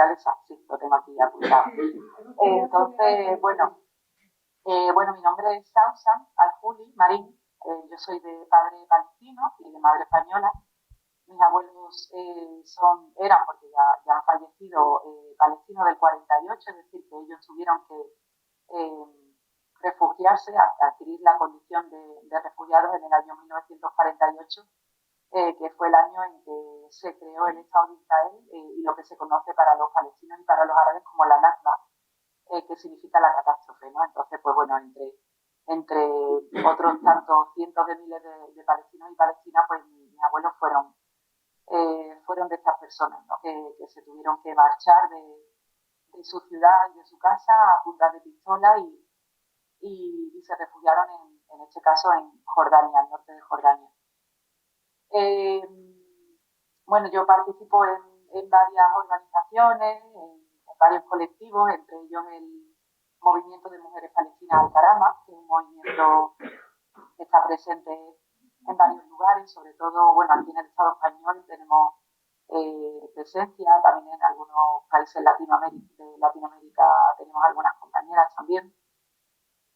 senegalesa, sí, lo tengo aquí apuntado. Entonces, bueno, mi nombre es Sausan Al-Juli Marín. Yo soy de padre palestino y de madre española. Mis abuelos eran, porque ya han fallecido, palestinos del 48, es decir, que ellos tuvieron que refugiarse, adquirir la condición de refugiados en el año 1948, que fue el año en que se creó el Estado de Israel y lo que se conoce para los palestinos y para los árabes como la Nakba, que significa la catástrofe, ¿no? Entonces, pues bueno, entre otros tantos cientos de miles de palestinos y palestinas, pues mis abuelos fueron de estas personas, ¿no? que se tuvieron que marchar de su ciudad y de su casa a punta de pistola y se refugiaron en este caso en Jordania, al norte de Jordania. Bueno, yo participo en varias organizaciones, en varios colectivos, entre ellos el Movimiento de Mujeres Palestinas Al-Karama, que es un movimiento que está presente en varios lugares, sobre todo, bueno, aquí en el Estado español tenemos presencia, también en algunos países de Latinoamérica tenemos algunas compañeras también.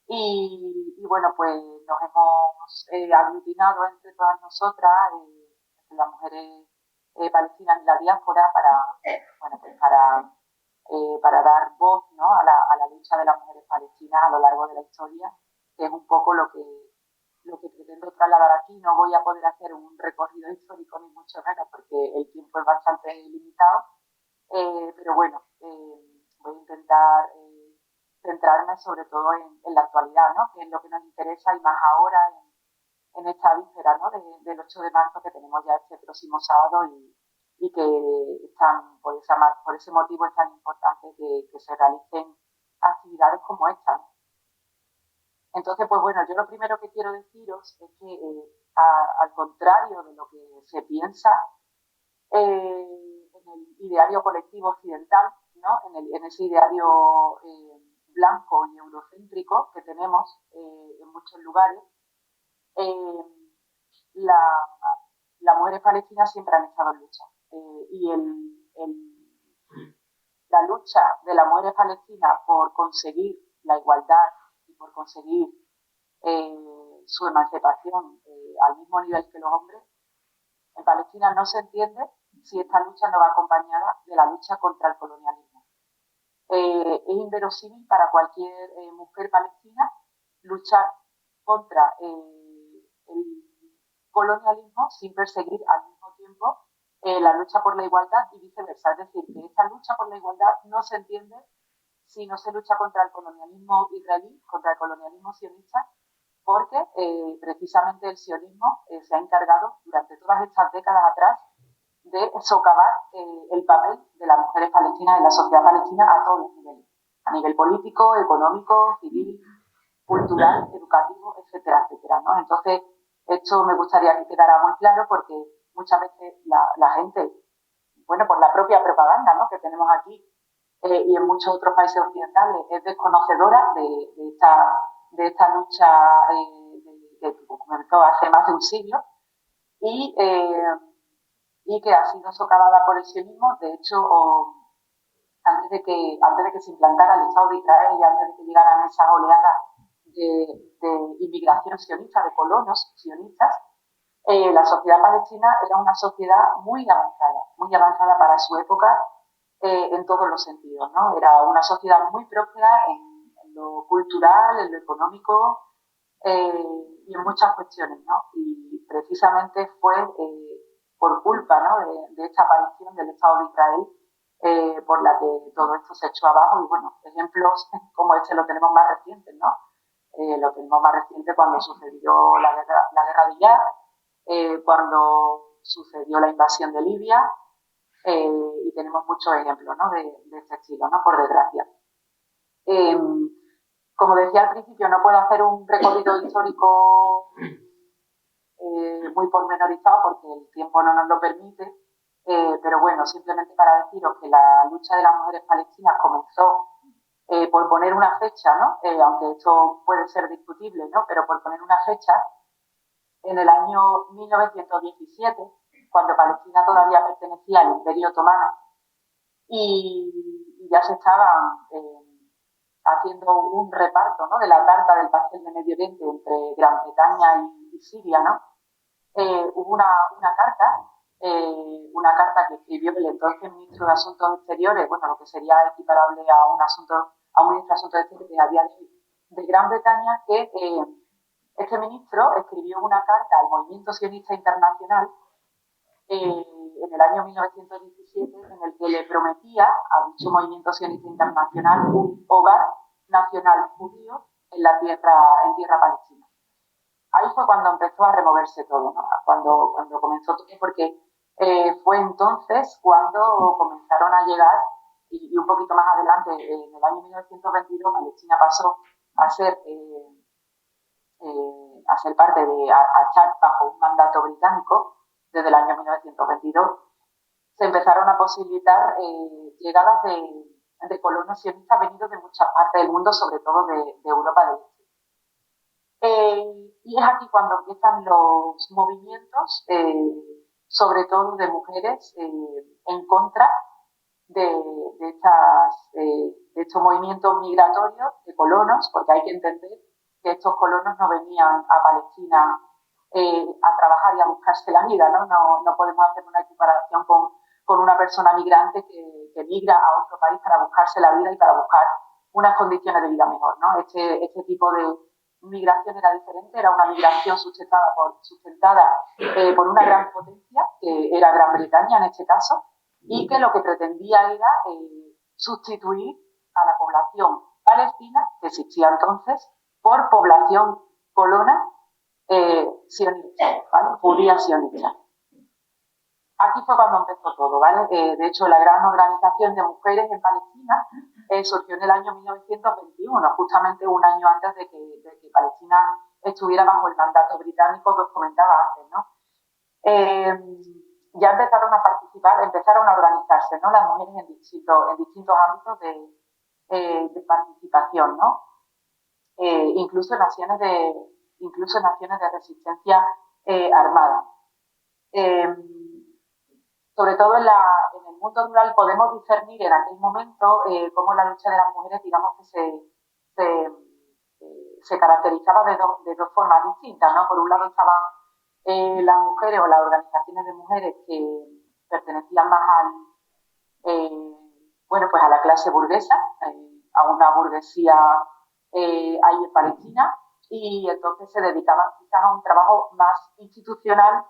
Y bueno, pues nos hemos aglutinado entre todas nosotras, entre las mujeres palestinas y la diáspora, para dar voz, ¿no? a la lucha de las mujeres palestinas a lo largo de la historia, que es un poco lo que pretendo trasladar aquí. No voy a poder hacer un recorrido histórico ni mucho menos porque el tiempo es bastante limitado, pero bueno, voy a intentar centrarme sobre todo en la actualidad, ¿no? Que es lo que nos interesa y más ahora en esta víspera, ¿no? del 8 de marzo que tenemos ya este próximo sábado y que por ese motivo es tan importante que se realicen actividades como esta, ¿no? Entonces, pues bueno, yo lo primero que quiero deciros es que al contrario de lo que se piensa en el ideario colectivo occidental, ¿no? en ese ideario blanco y eurocéntrico que tenemos en muchos lugares, las mujeres palestinas siempre han estado en lucha. Y la lucha de las mujeres palestinas por conseguir la igualdad y por conseguir su emancipación al mismo nivel que los hombres, en Palestina no se entiende si esta lucha no va acompañada de la lucha contra el colonialismo. Es inverosímil para cualquier mujer palestina luchar contra el colonialismo sin perseguir al mismo tiempo la lucha por la igualdad y viceversa. Es decir, que esta lucha por la igualdad no se entiende si no se lucha contra el colonialismo israelí, contra el colonialismo sionista, porque precisamente el sionismo se ha encargado durante todas estas décadas atrás de socavar el papel de las mujeres palestinas en la sociedad palestina a todos los niveles, a nivel político, económico, civil, cultural, educativo, etcétera, etcétera, ¿no? Entonces, esto me gustaría que quedara muy claro porque muchas veces la gente, bueno, por la propia propaganda, ¿no? que tenemos aquí y en muchos otros países occidentales, es desconocedora de esta lucha que comenzó hace más de un siglo y que ha sido socavada por el sionismo. De hecho, antes de que se implantara el Estado de Israel y antes de que llegaran esas oleadas de inmigración sionista, de colonos sionistas, la sociedad palestina era una sociedad muy avanzada para su época en todos los sentidos, ¿no? Era una sociedad muy próspera en lo cultural, en lo económico y en muchas cuestiones, ¿no? Y precisamente fue por culpa, ¿no? de esta aparición del Estado de Israel por la que todo esto se echó abajo. Y bueno, ejemplos como este lo tenemos más recientes, ¿no? Lo tenemos más reciente cuando sucedió la guerra de Irak, cuando sucedió la invasión de Libia, y tenemos muchos ejemplos, ¿no? de este estilo, ¿no? Por desgracia. Como decía al principio, no puedo hacer un recorrido histórico muy pormenorizado porque el tiempo no nos lo permite, pero bueno, simplemente para deciros que la lucha de las mujeres palestinas comenzó por poner una fecha, ¿no? Aunque esto puede ser discutible, ¿no? Pero por poner una fecha, en el año 1917, cuando Palestina todavía pertenecía al Imperio Otomano y ya se estaban haciendo un reparto, ¿no?, de la tarta del pastel de Medio Oriente entre Gran Bretaña y Siria, ¿no? Hubo una carta que escribió el entonces ministro de Asuntos Exteriores, bueno, lo que sería equiparable a un ministro de Asuntos Exteriores a día de Gran Bretaña, que este ministro escribió una carta al Movimiento Sionista Internacional en el año 1917, en el que le prometía a dicho Movimiento Sionista Internacional un hogar nacional judío en tierra palestina. Ahí fue cuando empezó a removerse todo, ¿no? Cuando comenzó todo, porque fue entonces cuando comenzaron a llegar, y un poquito más adelante, en el año 1922, Palestina pasó a ser parte a estar bajo un mandato británico desde el año 1922. Se empezaron a posibilitar llegadas de colonos sionistas venidos de muchas partes del mundo, sobre todo de Europa del Este. Y es aquí cuando empiezan los movimientos, sobre todo de mujeres, en contra de estos movimientos migratorios de colonos, porque hay que entender que estos colonos no venían a Palestina a trabajar y a buscarse la vida, ¿no? No podemos hacer una equiparación con una persona migrante que migra a otro país para buscarse la vida y para buscar unas condiciones de vida mejor, ¿no? Este tipo de migración era diferente, era una migración sustentada por una gran potencia, que era Gran Bretaña en este caso, y que lo que pretendía era sustituir a la población palestina, que existía entonces, por población colona sionista, ¿vale? Judía sionista. Aquí fue cuando empezó todo, ¿vale? De hecho, la gran organización de mujeres en Palestina surgió en el año 1921, justamente un año antes de que Palestina estuviera bajo el mandato británico que os comentaba antes, ¿no? Ya empezaron a participar, empezaron a organizarse, ¿no?, las mujeres en distintos ámbitos de participación, ¿no? Incluso en acciones de resistencia armada. Sobre todo en el mundo rural podemos discernir en aquel momento cómo la lucha de las mujeres, digamos que se caracterizaba de dos formas distintas, ¿no? Por un lado estaban las mujeres o las organizaciones de mujeres que pertenecían más pues a la clase burguesa, a una burguesía ahí en Palestina, y entonces se dedicaban quizás a un trabajo más institucional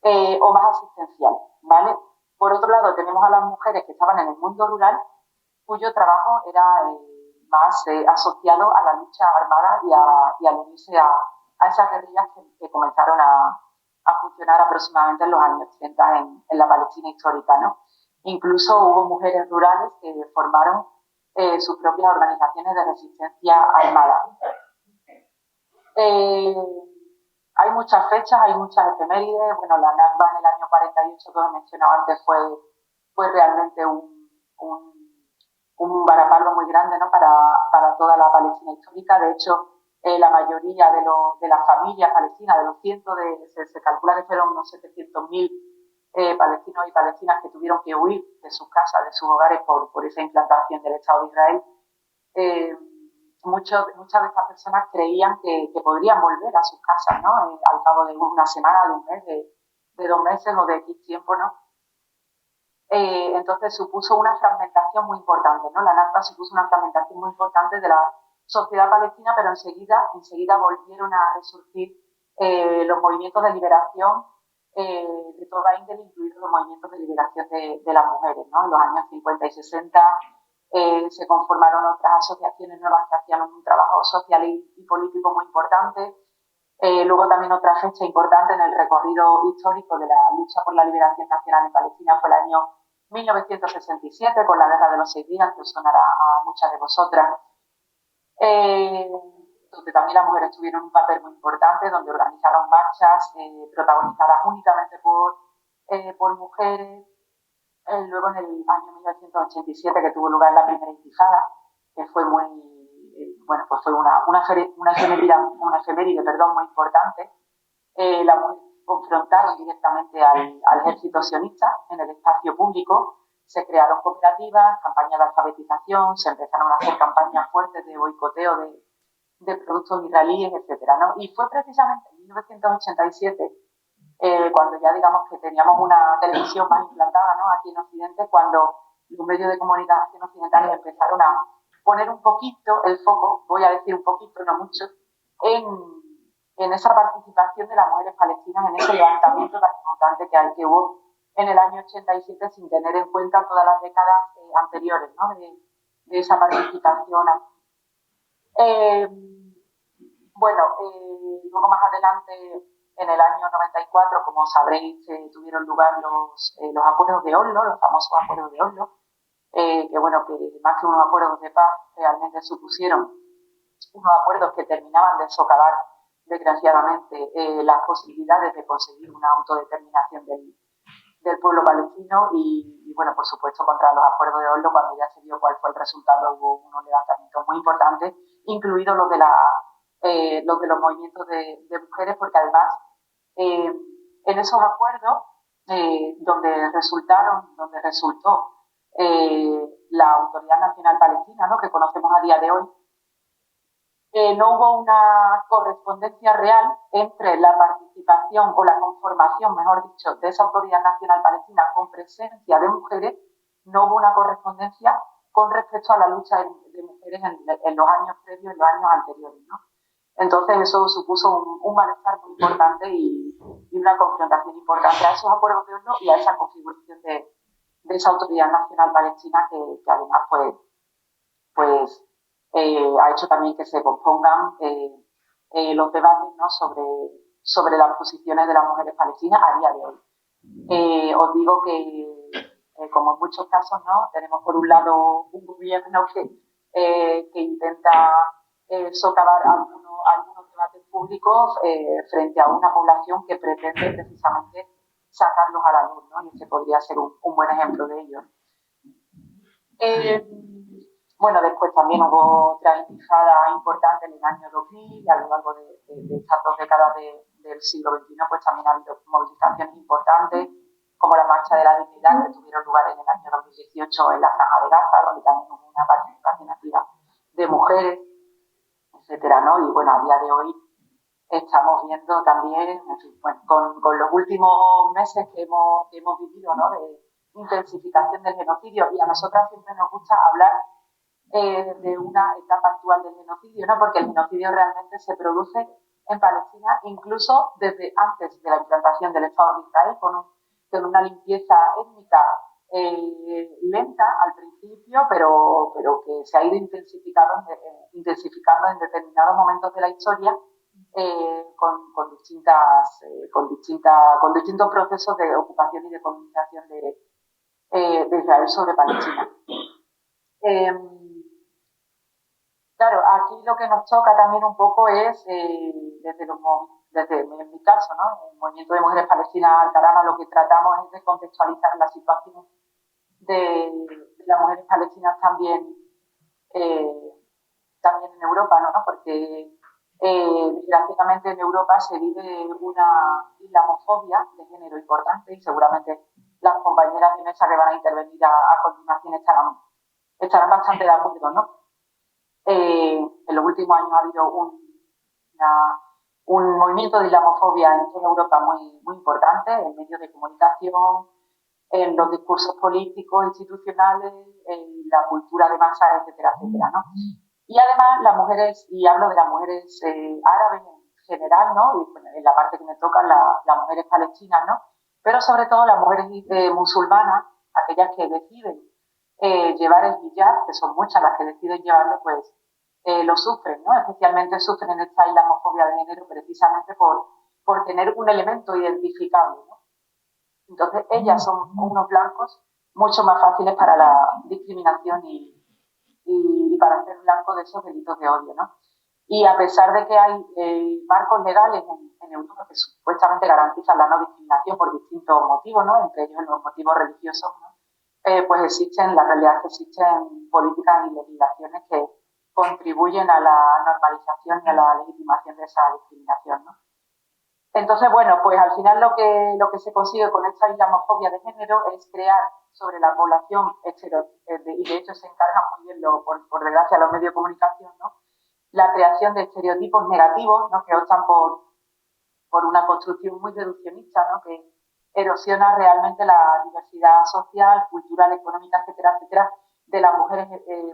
o más asistencial, ¿vale? Por otro lado, tenemos a las mujeres que estaban en el mundo rural, cuyo trabajo era más asociado a la lucha armada y a unirse a esas guerrillas que comenzaron a funcionar aproximadamente en los años 30 en la Palestina histórica, ¿no? Incluso hubo mujeres rurales que formaron sus propias organizaciones de resistencia armada. Hay muchas fechas, hay muchas efemérides. Bueno, la Nakba en el año 48, que os mencionaba antes, fue realmente un varapalo muy grande, ¿no?, para toda la Palestina histórica. De hecho, la mayoría de las familias palestinas, de los cientos se calcula que fueron unos 700.000 palestinos y palestinas que tuvieron que huir de sus casas, de sus hogares por esa implantación del Estado de Israel. Muchas de estas personas creían que podrían volver a sus casas, ¿no?, al cabo de una semana, de un mes, de 2 meses o de X tiempo, ¿no? Entonces supuso una fragmentación muy importante, ¿no? La Nakba supuso una fragmentación muy importante de la sociedad palestina, pero enseguida volvieron a resurgir los movimientos de liberación de toda índole, incluidos los movimientos de liberación de las mujeres, ¿no? En los años 50 y 60 se conformaron otras asociaciones nuevas que hacían un trabajo social y político muy importante. Luego también otra fecha importante en el recorrido histórico de la lucha por la liberación nacional en Palestina fue el año 1967, con la Guerra de los 6 días, que os sonará a muchas de vosotras, donde también las mujeres tuvieron un papel muy importante, donde organizaron marchas protagonizadas únicamente por mujeres. Luego en el año 1987, que tuvo lugar la primera intifada, que fue fue una efeméride, muy importante. Las mujeres confrontaron directamente al ejército sionista en el espacio público, se crearon cooperativas, campañas de alfabetización, se empezaron a hacer campañas fuertes de boicoteo de productos israelíes, etcétera, ¿no? Y fue precisamente en 1987, cuando ya digamos que teníamos una televisión más implantada, ¿no?, aquí en Occidente, cuando los medios de comunicación occidentales empezaron a poner un poquito el foco, voy a decir un poquito, no mucho, en esa participación de las mujeres palestinas en ese levantamiento tan importante que hubo en el año 87, sin tener en cuenta todas las décadas anteriores, ¿no?, de esa participación. Luego más adelante, en el año 94, como sabréis, tuvieron lugar los acuerdos de Oslo, los famosos acuerdos de Oslo, que más que unos acuerdos de paz, realmente supusieron unos acuerdos que terminaban de socavar, desgraciadamente, las posibilidades de conseguir una autodeterminación del pueblo palestino y, por supuesto, contra los acuerdos de Oslo, cuando ya se vio cuál fue el resultado, hubo unos levantamientos muy importantes, incluidos los de los movimientos de mujeres, porque además en esos acuerdos donde resultó la Autoridad Nacional Palestina, ¿no?, que conocemos a día de hoy, no hubo una correspondencia real entre la participación o la conformación, mejor dicho, de esa Autoridad Nacional Palestina con presencia de mujeres, no hubo una correspondencia con respecto a la lucha de mujeres en los años previos, en los años anteriores, ¿no? Entonces eso supuso un malestar muy importante y una confrontación importante a esos acuerdos de Oslo y a esa configuración de esa Autoridad Nacional Palestina que además ha hecho también que se pospongan los debates, ¿no?, sobre las posiciones de las mujeres palestinas a día de hoy. Os digo que, como en muchos casos, ¿no?, tenemos por un lado un gobierno que intenta socavar algunos debates públicos frente a una población que pretende precisamente sacarlos a la luz, ¿no?, y este podría ser un buen ejemplo de ello. Después también hubo otra intifada importante en el año 2000, a lo largo de estas 2 décadas del siglo XXI, pues también ha habido movilizaciones importantes, como la Marcha de la Dignidad, que tuvieron lugar en el año 2018 en la Franja de Gaza, donde también hubo una participación activa de mujeres, etcétera, ¿no? Y a día de hoy estamos viendo también, en fin, con los últimos meses que hemos vivido, ¿no?, de intensificación del genocidio, y a nosotras siempre nos gusta hablar de una etapa actual del genocidio, ¿no?, porque el genocidio realmente se produce en Palestina incluso desde antes de la implantación del Estado de Israel, con una limpieza étnica lenta al principio, pero que se ha ido intensificando en determinados momentos de la historia, con distintos procesos de ocupación y de colonización de Israel sobre Palestina. Claro, aquí lo que nos toca también un poco es, desde en mi caso, ¿no?, el movimiento de mujeres palestinas Al-Karama, lo que tratamos es de contextualizar la situación de las mujeres palestinas también en Europa, ¿no?, porque desgraciadamente en Europa se vive una islamofobia de género importante y seguramente las compañeras de mesa que van a intervenir a continuación estarán bastante de acuerdo, ¿no? En los últimos años ha habido un movimiento de islamofobia en toda Europa muy, muy importante, en medios de comunicación, en los discursos políticos, institucionales, en la cultura de masa, etcétera, etcétera, ¿no? Y además las mujeres, y hablo de las mujeres árabes en general, ¿no?, y en la parte que me toca las mujeres palestinas, ¿no?, pero sobre todo las mujeres musulmanas, aquellas que deciden llevar el hijab, que son muchas las que deciden llevarlo, pues lo sufren, ¿no? Especialmente sufren esta islamofobia de género precisamente por tener un elemento identificable, ¿no? Entonces ellas son unos blancos mucho más fáciles para la discriminación y para ser blanco de esos delitos de odio, ¿no? Y a pesar de que hay marcos legales en Europa que supuestamente garantizan la no discriminación por distintos motivos, ¿no?, entre ellos los motivos religiosos, ¿no?, pues la realidad es que existen políticas y legislaciones que contribuyen a la normalización y a la legitimación de esa discriminación, ¿no? Entonces, bueno, pues al final lo que se consigue con esta islamofobia de género es crear sobre la población, y de hecho se encargan muy bien, por desgracia, los medios de comunicación, ¿no? La creación de estereotipos negativos, ¿no? Que optan por una construcción muy reduccionista, ¿no? Que erosiona realmente la diversidad social, cultural, económica, etcétera, etcétera, de las mujeres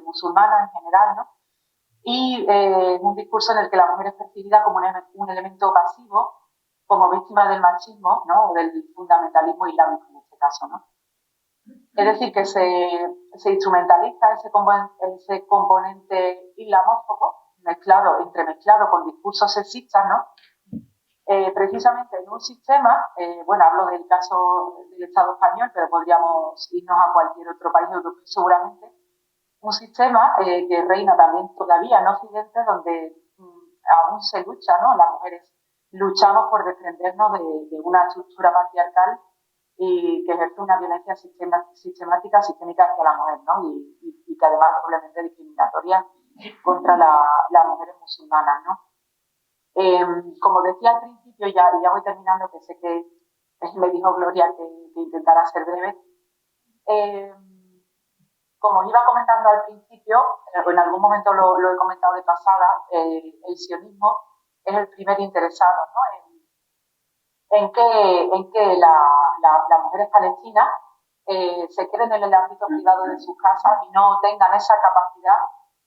musulmanas en general, ¿no? Y un discurso en el que la mujer es percibida como un elemento pasivo, como víctima del machismo, ¿no? O del fundamentalismo islámico en este caso, ¿no? Es decir, que se instrumentaliza ese componente islamófobo entremezclado con discursos sexistas, ¿no? Precisamente en un sistema, bueno, hablo del caso del Estado español, pero podríamos irnos a cualquier otro país europeo seguramente, un sistema que reina también todavía en Occidente, donde aún se lucha, ¿no? Las mujeres luchamos por defendernos de una estructura patriarcal y que ejerce una violencia sistemática, sistémica hacia la mujer, ¿no? Y que además es doblemente discriminatoria contra las mujeres musulmanas, ¿no? Como decía al principio, ya voy terminando, que sé que me dijo Gloria que intentara ser breve. Como iba comentando al principio, en algún momento lo he comentado de pasada, el sionismo es el primer interesado, ¿no? en que las mujeres palestinas se queden en el ámbito privado de sus casas y no tengan esa capacidad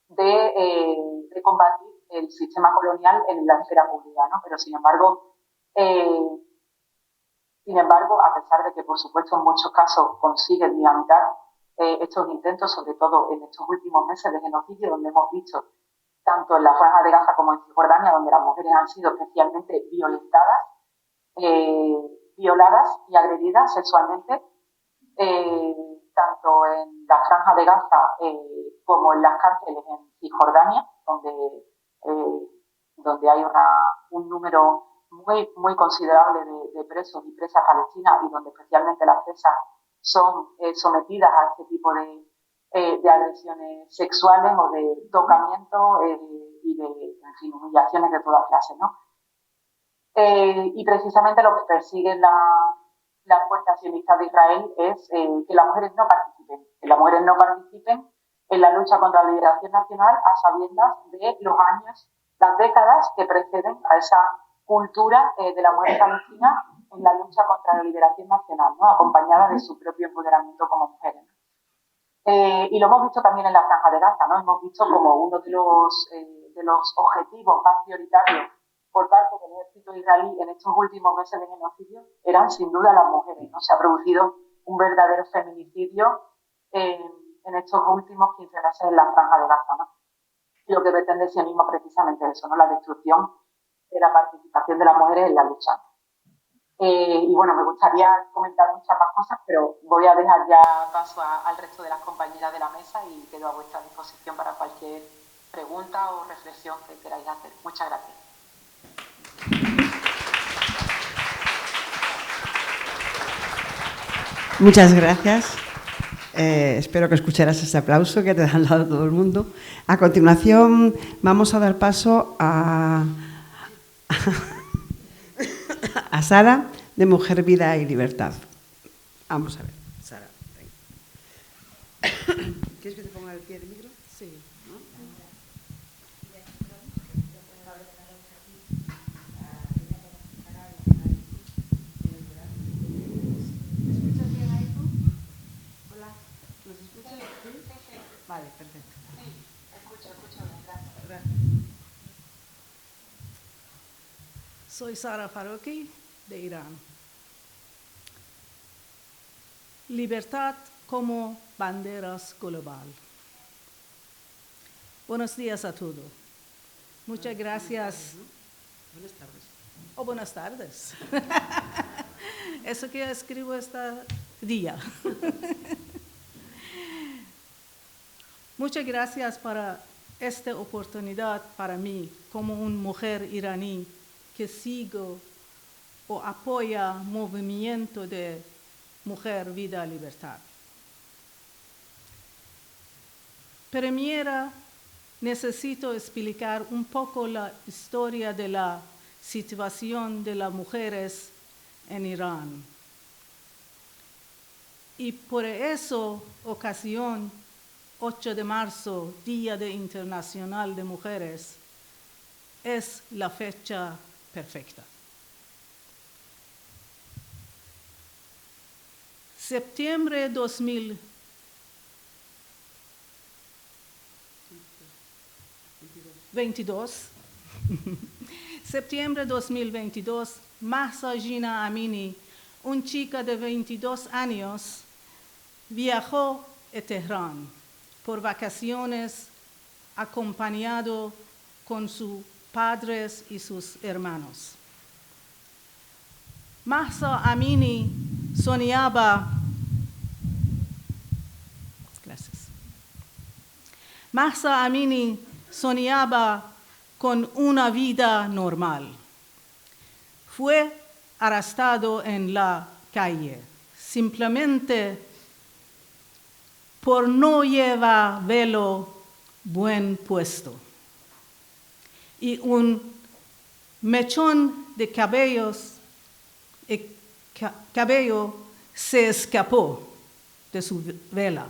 de combatir el sistema colonial en la esfera pública, ¿no? Pero sin embargo, a pesar de que por supuesto en muchos casos consiguen dinamitar estos intentos, sobre todo en estos últimos meses de genocidio, donde hemos visto tanto en la Franja de Gaza como en Cisjordania, donde las mujeres han sido especialmente violadas y agredidas sexualmente, tanto en la Franja de Gaza como en las cárceles en Cisjordania, donde hay un número muy considerable de presos y presas palestinas, y donde especialmente las presas son sometidas a este tipo de agresiones sexuales o de tocamiento y de, en fin, humillaciones de todas clases, ¿no? Y precisamente lo que persiguen las fuerzas sionistas de Israel es que las mujeres no participen en la lucha contra la liberación nacional, a sabiendas de los años, las décadas que preceden a esa cultura de la mujer palestina en la lucha contra la liberación nacional, ¿no? Acompañada de su propio empoderamiento como mujeres. Y lo hemos visto también en la Franja de Gaza, ¿no? Hemos visto como uno de los objetivos más prioritarios por parte del ejército israelí en estos últimos meses de genocidio eran sin duda las mujeres, ¿no? Se ha producido un verdadero feminicidio en estos últimos 15 meses en la Franja de Gaza, ¿no? Y lo que pretende el sionismo precisamente eso, ¿no? La destrucción de la participación de las mujeres en la lucha. Y bueno, me gustaría comentar muchas más cosas, pero voy a dejar ya paso al resto de las compañeras de la mesa y quedo a vuestra disposición para cualquier pregunta o reflexión que queráis hacer. Muchas gracias. Muchas gracias. Espero que escucharas ese aplauso que te han dado todo el mundo. A continuación vamos a dar paso a Sara, de Mujer, Vida y Libertad. Vamos a ver, Sara. ¿Quieres que te ponga el pie del micro? Sí. ¿No? ¿Me escuchas bien ahí tú? Hola, ¿nos escuchas? ¿Sí? Vale, perfecto. Sí, escucho bien, gracias. Soy Sara Faruqi, de Irán. Libertad como banderas global. Buenos días a todos. Muchas gracias. Buenas tardes. O buenas tardes. Eso que escribo este día. Muchas gracias por esta oportunidad para mí, como una mujer iraní que sigo o apoya el movimiento de Mujer, Vida, Libertad. Primero, necesito explicar un poco la historia de la situación de las mujeres en Irán. Y por esa ocasión, 8 de marzo, Día Internacional de Mujeres, es la fecha perfecta. Septiembre 2022, septiembre 2022, Mahsa Jina Amini, una chica de 22 años, viajó a Teherán por vacaciones acompañado con sus padres y sus hermanos. Mahsa Amini soñaba con una vida normal. Fue arrestado en la calle, simplemente por no llevar velo bien puesto. Y un mechón de cabello se escapó de su vela.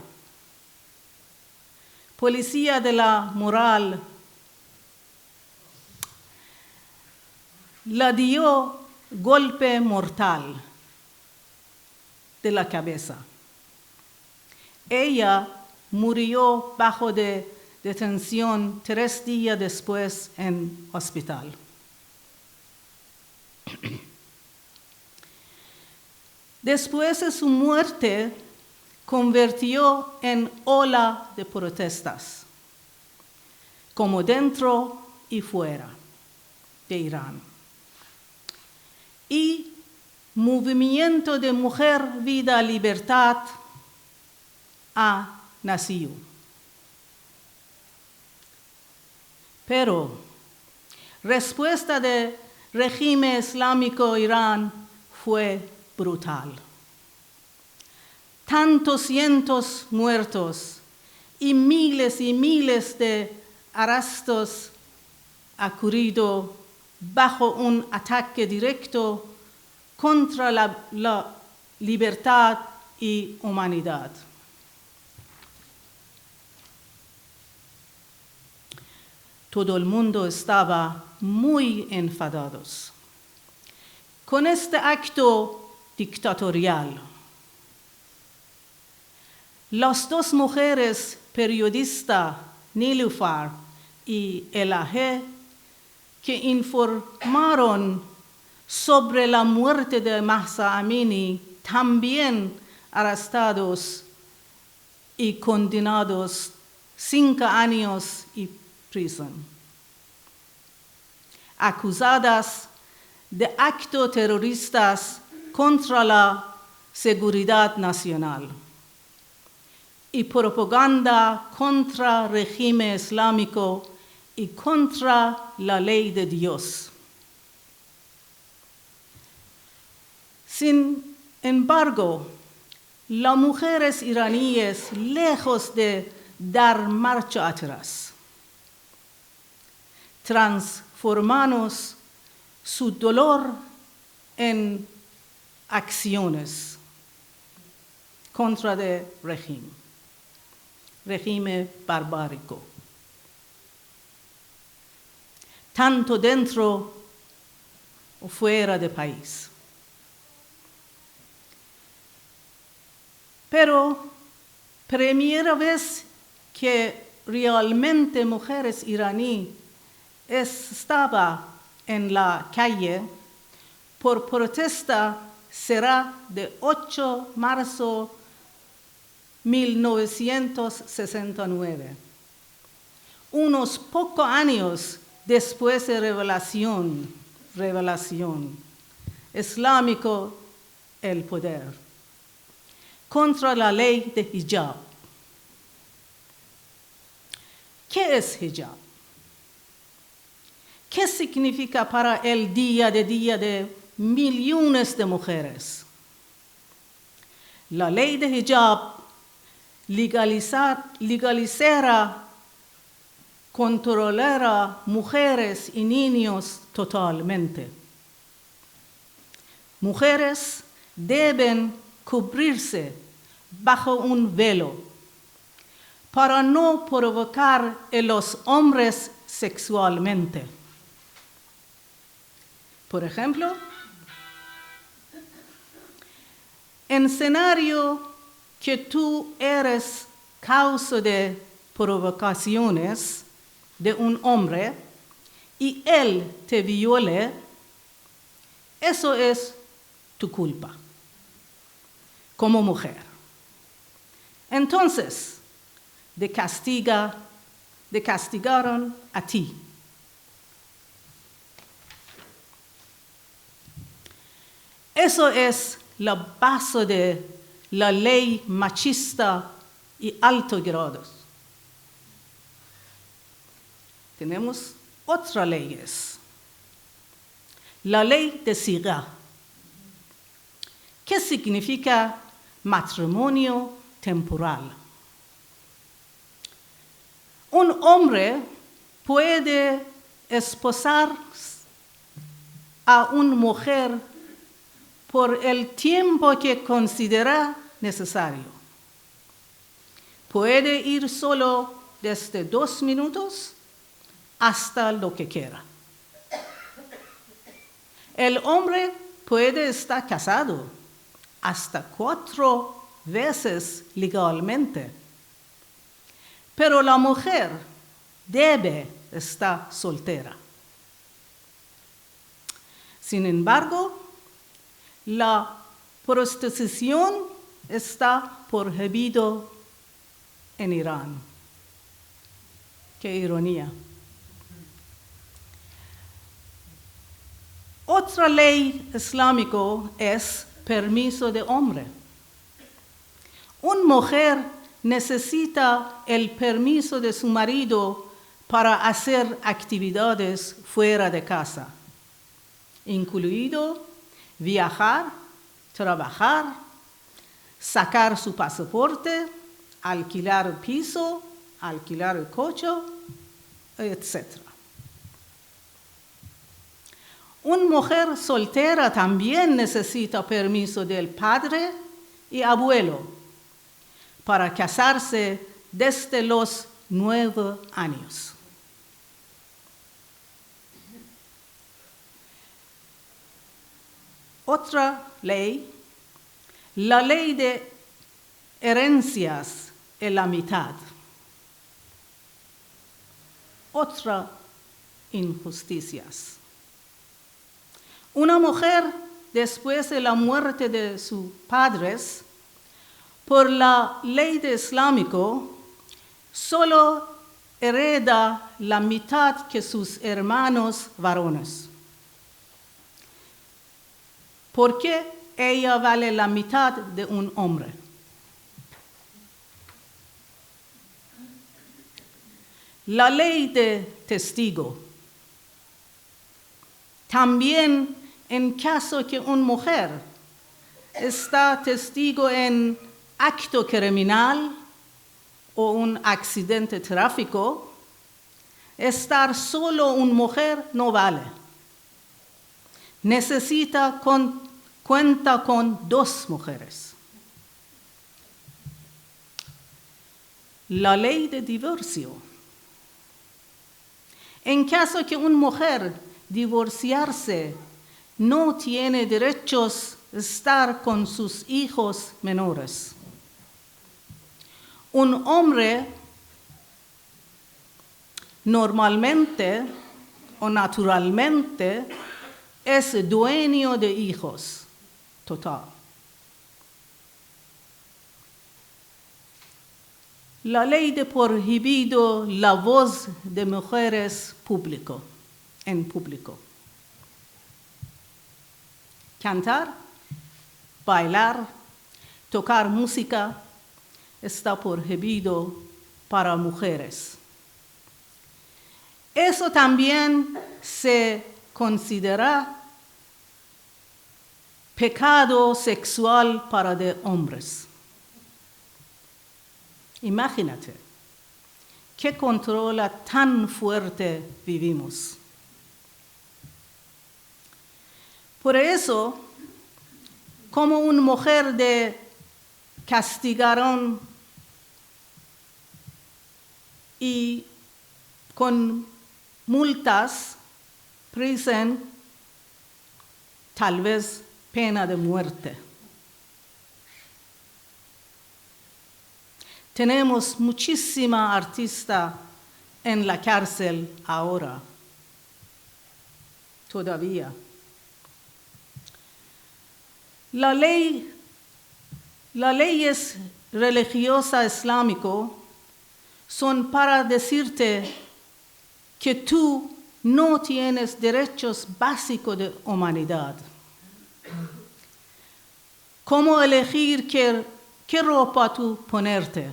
Policía de la moral le dio golpe mortal de la cabeza. Ella murió bajo detención 3 días después en hospital. Después de su muerte, convirtió en ola de protestas, como dentro y fuera de Irán. Y movimiento de mujer, vida, libertad ha nacido. Pero respuesta del régimen islámico Irán fue brutal. Tantos cientos muertos y miles de arrestos ha ocurrido bajo un ataque directo contra la libertad y humanidad. Todo el mundo estaba muy enfadados con este acto dictatorial. Las 2 mujeres periodistas, Nilüfer y Elahe, que informaron sobre la muerte de Mahsa Amini, también arrestados y condenados 5 años y prisión, acusadas de actos terroristas contra la seguridad nacional y propaganda contra el régimen islámico y contra la ley de Dios. Sin embargo, las mujeres iraníes, lejos de dar marcha atrás, transformamos su dolor en acciones contra el régimen barbárico, tanto dentro o fuera del país. Pero primera vez que realmente mujeres iraníes estaban en la calle por protesta será de 8 de marzo 1969, unos pocos años después de revelación islámico el poder, contra la ley de hijab. ¿Qué es hijab? ¿Qué significa para el día de millones de mujeres? La ley de hijab legalizará controlar a mujeres y niños totalmente. Mujeres deben cubrirse bajo un velo para no provocar a los hombres sexualmente. Por ejemplo, en escenario que tú eres causa de provocaciones de un hombre y él te viole, eso es tu culpa como mujer. Entonces, te castigaron a ti. Eso es la base de la ley machista y altos grados. Tenemos otras leyes. La ley de Sira, que significa matrimonio temporal. Un hombre puede esposar a una mujer por el tiempo que considera necesario. Puede ir solo desde 2 minutos hasta lo que quiera. El hombre puede estar casado hasta 4 veces legalmente, pero la mujer debe estar soltera. Sin embargo, la prostitución está prohibida en Irán. Qué ironía. Otra ley islámica es permiso de hombre. Una mujer necesita el permiso de su marido para hacer actividades fuera de casa, incluido viajar, trabajar, sacar su pasaporte, alquilar piso, alquilar el coche, etc. Una mujer soltera también necesita permiso del padre y abuelo para casarse desde los 9 años. Otra ley, la ley de herencias en la mitad. Otra injusticias. Una mujer, después de la muerte de sus padres, por la ley de islámico, solo hereda la mitad que sus hermanos varones. ¿Por qué ella vale la mitad de un hombre? La ley de testigo. También en caso que una mujer está testigo en acto criminal o un accidente de tráfico, estar solo una mujer no vale. Cuenta con 2 mujeres. La ley de divorcio. En caso que una mujer divorciarse, no tiene derechos a estar con sus hijos menores. Un hombre normalmente o naturalmente es dueño de hijos, total. La ley de prohibido la voz de mujeres en público. Cantar, bailar, tocar música está prohibido para mujeres. Eso también se considera pecado sexual para de hombres. Imagínate ¿Qué controla tan fuerte vivimos? Por eso, como una mujer de castigaron y con multas, prisión, tal vez pena de muerte. Tenemos muchísima artista en la cárcel ahora, todavía. Las leyes religiosas islámicas son para decirte que tú no tienes derechos básicos de humanidad. Cómo elegir qué ropa tú ponerte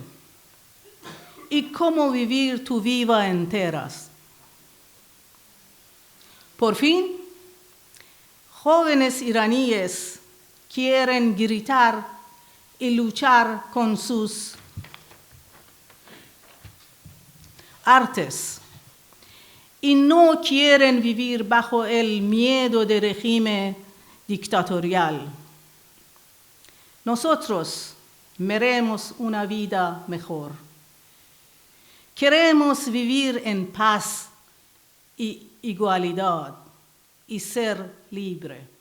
y cómo vivir tu vida entera. Por fin, jóvenes iraníes quieren gritar y luchar con sus artes y no quieren vivir bajo el miedo del régimen dictatorial. Nosotros merecemos una vida mejor. Queremos vivir en paz y igualdad y ser libre.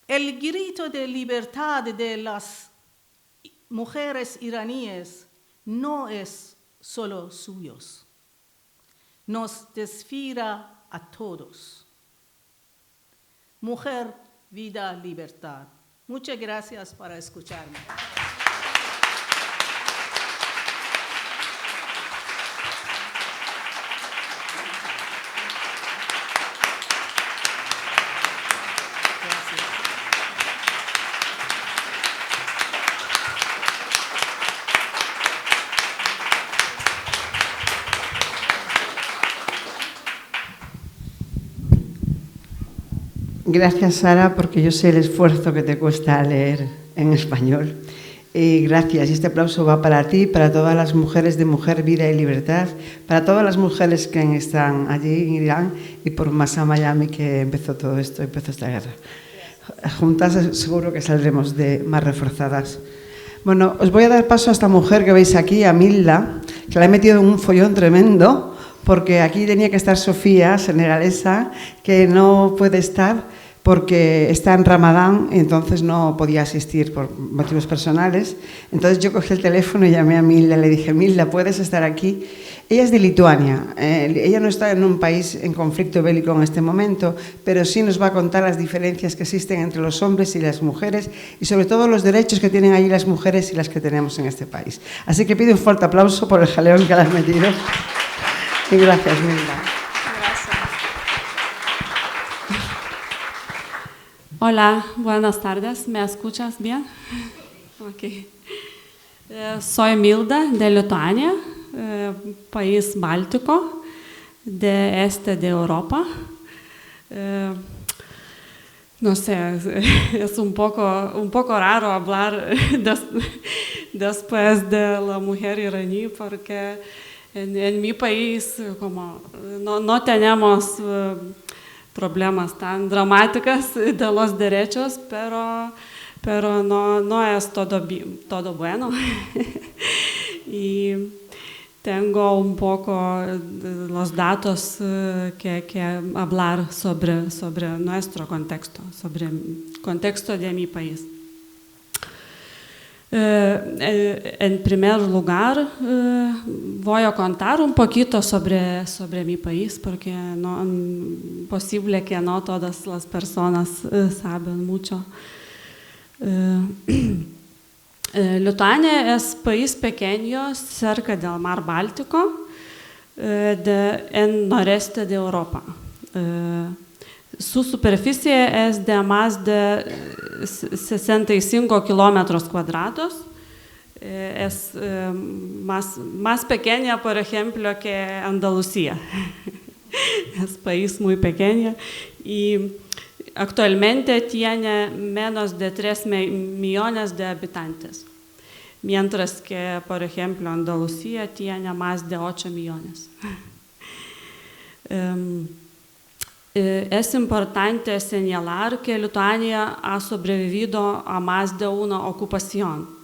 El grito de libertad de las mujeres iraníes no es solo suyo. Nos desafía a todos. Mujer, vida, libertad. Muchas gracias por escucharme. Gracias, Sara, porque yo sé el esfuerzo que te cuesta leer en español. Y gracias. Y este aplauso va para ti, para todas las mujeres de Mujer, Vida y Libertad, para todas las mujeres que están allí en Irán y por Mahsa Amini, que empezó todo esto, empezó esta guerra. Juntas seguro que saldremos más reforzadas. Bueno, os voy a dar paso a esta mujer que veis aquí, a Milda, que la he metido en un follón tremendo, porque aquí tenía que estar Sofía, senegalesa, que no puede estar porque está en Ramadán, y entonces no podía asistir por motivos personales. Entonces yo cogí el teléfono y llamé a Milda, le dije, Milda, ¿puedes estar aquí? Ella es de Lituania, ella no está en un país en conflicto bélico en este momento, pero sí nos va a contar las diferencias que existen entre los hombres y las mujeres y sobre todo los derechos que tienen allí las mujeres y las que tenemos en este país. Así que pido un fuerte aplauso por el jaleón que le has metido. Y gracias, Milda. Hola, buenas tardes. ¿Me escuchas bien? Okay. Soy Milda de Lituania, país báltico, de este de Europa. No sé, es un poco raro hablar después de la mujer iraní porque en mi país como no tenemos problemas tan dramáticos de los derechos, pero no es todo bueno. Y tengo un poco los datos que hablar sobre nuestro contexto, sobre el contexto de mi país. En primer lugar, voy a contar un poquito sobre mi país, porque no es posible que no todas las personas saben mucho. Lituania es un país pequeño cerca del mar Báltico, en noreste de Europa. Su superficie es de más de 65 kilómetros cuadrados. Es más pequeña, por ejemplo, que Andalucía. Es un país muy pequeño y actualmente tiene menos de 3 millones de habitantes. mientras que, por ejemplo, Andalucía tiene más de 8 millones. Es importante señalar que Lituania ha sobrevivido a más de una ocupación.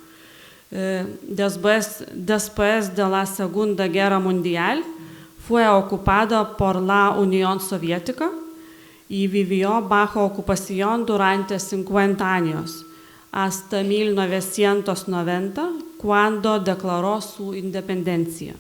Después de la Segunda Guerra Mundial, fue ocupada por la Unión Soviética y vivió bajo ocupación durante 50 años, hasta 1990, cuando declaró su independencia.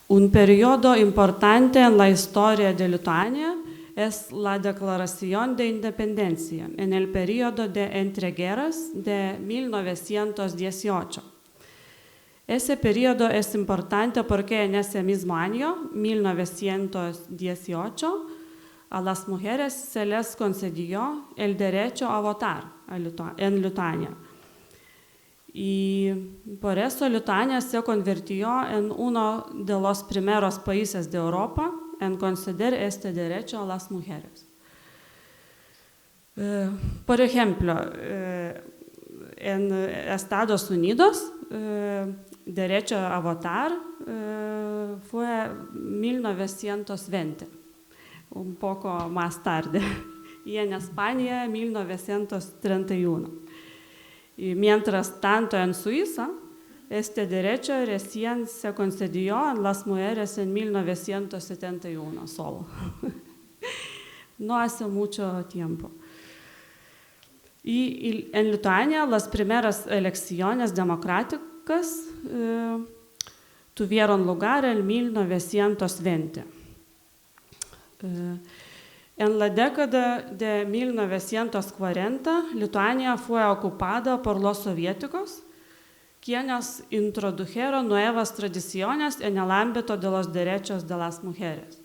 Un periodo importante en la historia de Lituania es la Declaración de Independencia en el periodo de entreguerras de 1918. Ese periodo es importante porque en ese mismo año, 1918, a las mujeres se les concedió el derecho a votar en Lituania. Y por eso Lituania se convirtió en uno de los primeros países de Europa en conceder este derecho a las mujeres. Por ejemplo, en Estados Unidos, derecho a votar fue 1920, un poco más tarde, y en España 1931. Y mientras tanto en Suiza, este derecho recién se concedió a las mujeres en 1971 solo. No hace mucho tiempo. Y en Lituania las primeras elecciones democráticas tuvieron lugar en 1920. En la década de 1940, Lituania fue ocupada por los soviéticos, quienes introdujeron nuevas tradiciones en el ámbito de los derechos de las mujeres.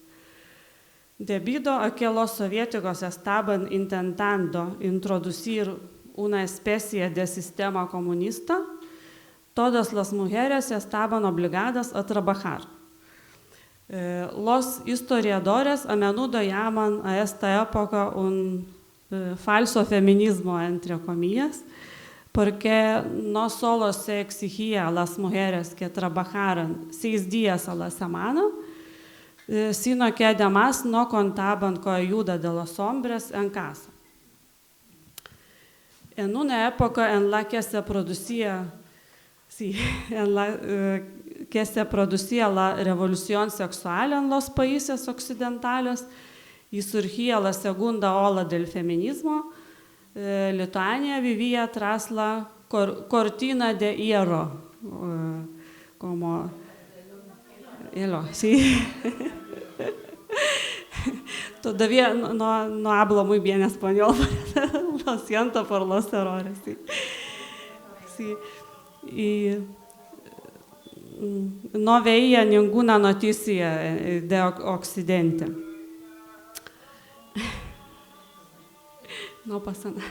Debido a que los soviéticos estaban intentando introducir una especie de sistema comunista, todas las mujeres estaban obligadas a trabajar. Los historiadores a menudo llaman a esta época un falso feminismo, entre comillas, porque no solo se exigía a las mujeres que trabajaran 6 días a la semana, sino que además no contaban con ayuda de los hombres en casa. En una época en la que se producía la revolución sexual en los países occidentales y surgía la segunda ola del feminismo, Lituania vivía tras la cortina de hierro, como hielo, sí. Todavía no hablo muy bien español, lo siento por los errores. Sí. Y no veía ninguna noticia de Occidente. No pasa nada.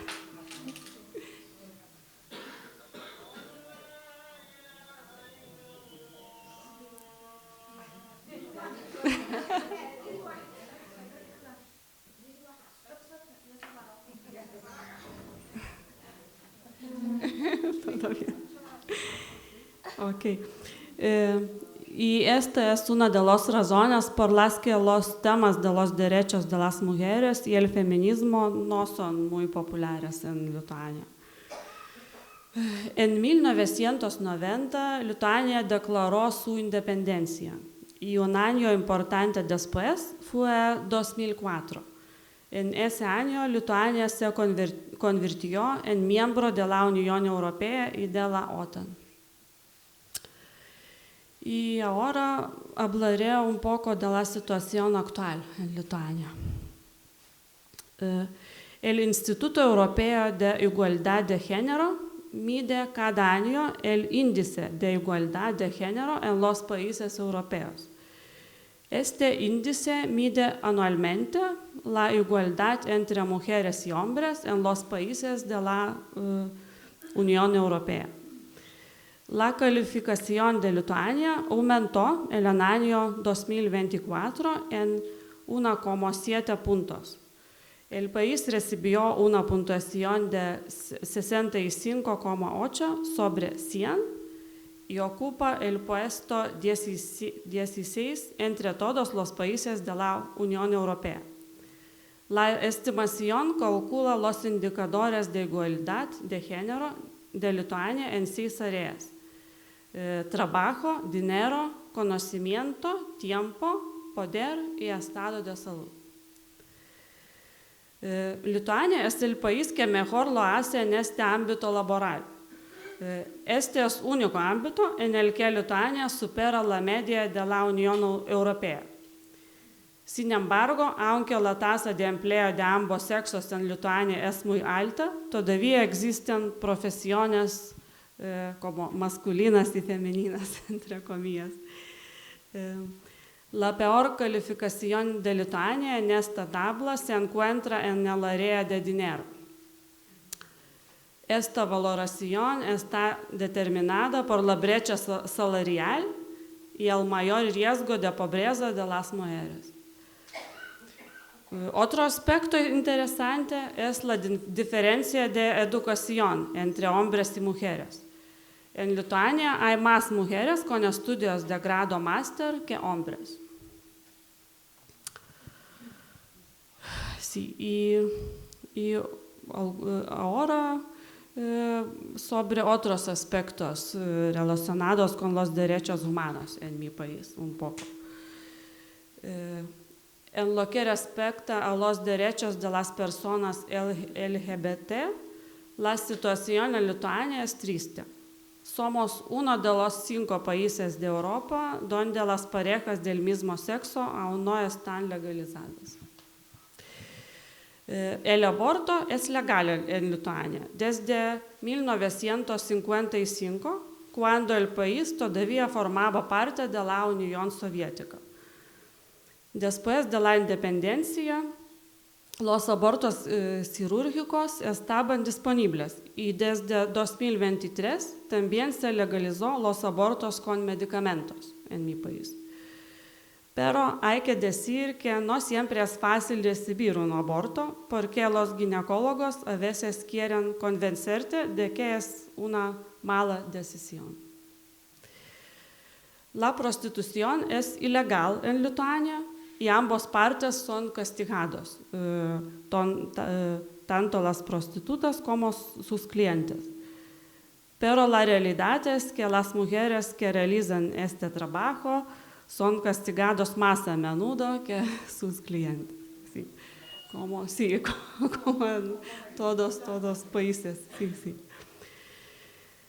Todo bien. Okay. Y esta es una de las razones por las que los temas de los derechos de las mujeres y el feminismo no son muy populares en Lituania. En 1990, Lituania declaró su independencia y un año importante después fue 2004. En ese año, Lituania se convirtió en miembro de la Unión Europea y de la OTAN. Y ahora hablaré un poco de la situación actual en Lituania. El Instituto Europeo de Igualdad de Género mide cada año el índice de igualdad de género en los países europeos. Este índice mide anualmente la igualdad entre mujeres y hombres en los países de la Unión Europea. La calificación de Lituania aumentó en el año 2024 en 1,7 puntos El país recibió una puntuación de 65,8 sobre 100 y ocupa el puesto 16 entre todos los países de la Unión Europea. La estimación calcula los indicadores de igualdad de género de Lituania en 6 áreas: trabajo, dinero, conocimiento, tiempo, poder y estado de salud. Lituania es el país que mejor lo hace en este ámbito laboral. Este es el único ámbito en el que Lituania supera la media de la Unión Europea. Sin embargo, aunque la tasa de empleo de ambos sexos en Lituania es muy alta, todavía existen profesiones como masculinas y femeninas, entre comillas. La peor calificación de Lituania en esta tabla se encuentra en el área de dinero. Esta valoración está determinada por la brecha salarial y el mayor riesgo de pobreza de las mujeres. Otro aspecto interesante es la diferencia de educación entre hombres y mujeres. En Lituania hay más mujeres con estudios de grado máster que hombres. Sí, y ahora sobre otros aspectos relacionados con los derechos humanos en mi país, un poco. En lo que respecta a los derechos de las personas LGBT, la situación en Lituania es triste. Somos uno de los 5 países de Europa donde las parejas del mismo sexo aún no están legalizadas. El aborto es legal en Lituania desde 1955, cuando el país todavía formaba parte de la Unión Soviética. Después de la independencia, los abortos quirúrgicos estaban disponibles y desde 2023 también se legalizó los abortos con medicamentos en mi país. Pero hay que decir que no siempre es fácil recibir un aborto porque los ginecólogos a veces quieren convencerte de que es una mala decisión. La prostitución es ilegal en Lituania y ambas partes son castigados, tanto las prostitutas como sus clientes. Pero la realidad es que las mujeres que realizan este trabajo son castigados más a menudo que sus clientes. Sí, como en todos los países. Sí.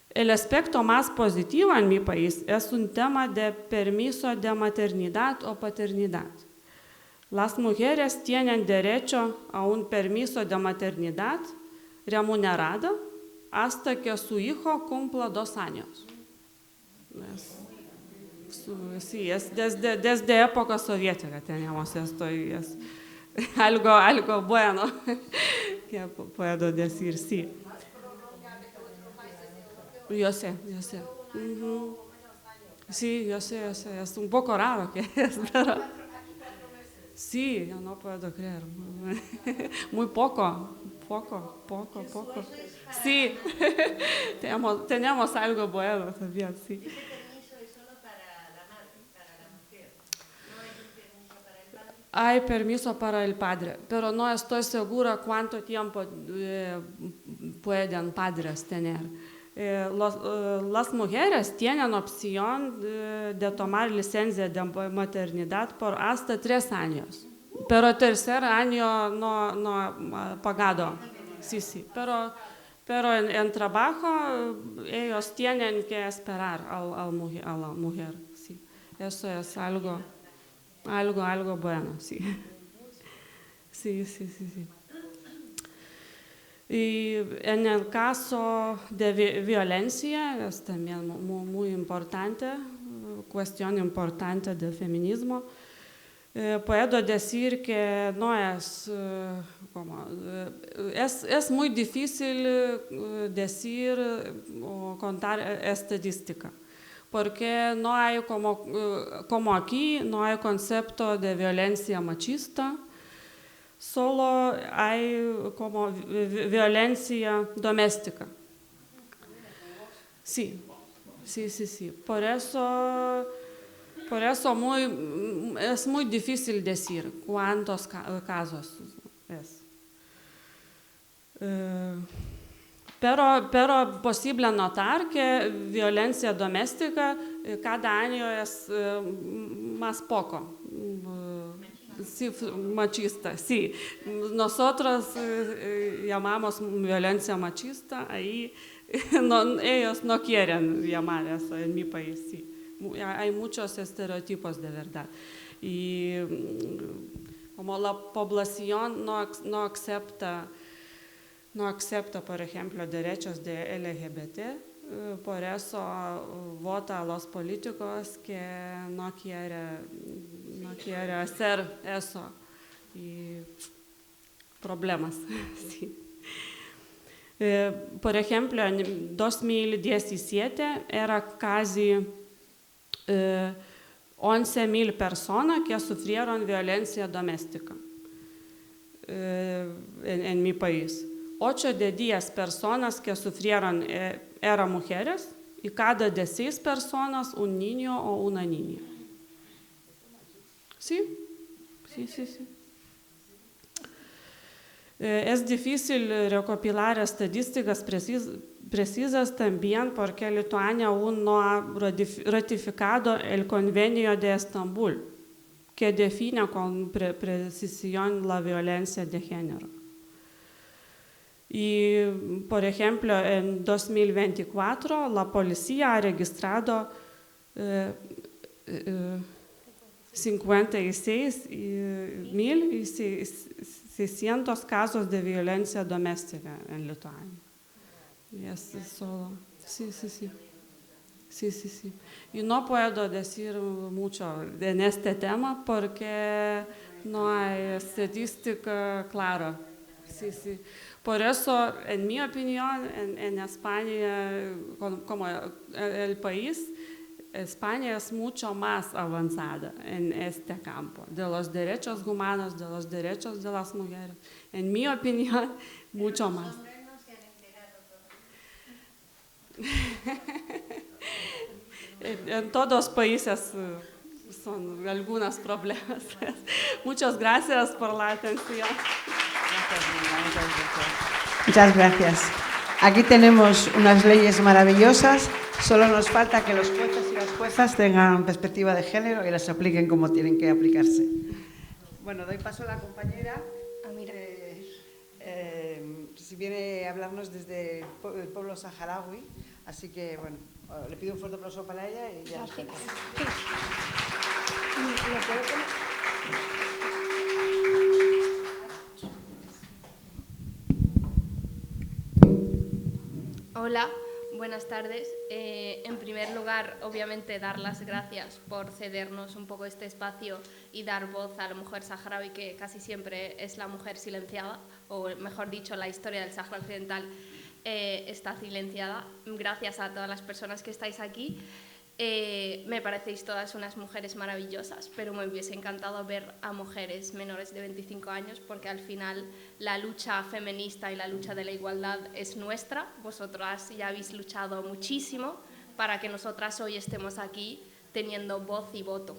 El aspecto más positivo en mi país es un tema de permiso de maternidad o paternidad. Las mujeres tienen derecho a un permiso de maternidad remunerado hasta que su hijo cumpla 2 años. Sí, es desde época soviética tenemos esto y es algo bueno que puedo decir, sí. Yo sé. Uh-huh. Sí, yo sé, es un poco raro que es, pero sí, yo no puedo creer. Muy poco. Sí, tenemos algo bueno también, sí. Hay permiso para el padre, pero no estoy segura cuánto tiempo pueden padres tener. Las mujeres tienen opción de tomar licencia de maternidad por hasta 3 años, pero el 3er año no pagado. Sí, pero en trabajo ellos tienen que esperar a la mujer. Sí. Eso es algo bueno, sí. Sí. Y en el caso de violencia, es también muy importante, cuestión importante del feminismo. Puedo decir que no es es muy difícil decir o contar estadística. Porque no hay como aquí, no hay concepto de violencia machista, solo hay como violencia doméstica. Sí. Por eso es muy difícil decir cuántos casos es. Pero posible notar que violencia doméstica cada año es más poco. Sí, machista, sí. Nosotros llamamos violencia machista, ahí ellos no quieren llamar eso en mi país, sí. Hay muchos estereotipos de verdad. Y como la población no acepta, por ejemplo, derechos de LGBT, por eso vota a los políticos que no quiere hacer eso. Y problemas, sí. Por ejemplo, en 2017 era casi 11,000 personas que sufrieron violencia doméstica en mi país. 8 de 10 personas que sufrieron eran mujeres y cada de 6 personas un niño o una niña. Sí. Es difícil recopilar estadísticas precisas también porque Lituania aún no ha ratificado el Convenio de Estambul, que define con precisión la violencia de género. Y, por ejemplo, en 2024 la policía ha registrado 56,600 casos de violencia doméstica en Lituania. Y es solo, sí. Y no puedo decir mucho en este tema porque no hay estadística clara. Sí. Por eso, en mi opinión, en España, como el país, España es mucho más avanzada en este campo, de los derechos humanos, de los derechos de las mujeres. En mi opinión, mucho más. Los hombres no se han enterado todavía. En todos los países son algunos problemas. Muchas gracias por la atención. Muchas gracias. Aquí tenemos unas leyes maravillosas. Solo nos falta que los jueces y las juezas tengan perspectiva de género y las apliquen como tienen que aplicarse. Bueno, doy paso a la compañera. Si viene a hablarnos desde el pueblo saharaui. Así que, bueno, le pido un fuerte aplauso para ella y ya nos cuenta. Hola, buenas tardes. En primer lugar, obviamente, dar las gracias por cedernos un poco este espacio y dar voz a la mujer saharaui, que casi siempre es la mujer silenciada, o mejor dicho, la historia del Sáhara Occidental está silenciada. Gracias a todas las personas que estáis aquí. Me parecéis todas unas mujeres maravillosas, pero me hubiese encantado ver a mujeres menores de 25 años porque al final la lucha feminista y la lucha de la igualdad es nuestra. Vosotras ya habéis luchado muchísimo para que nosotras hoy estemos aquí teniendo voz y voto.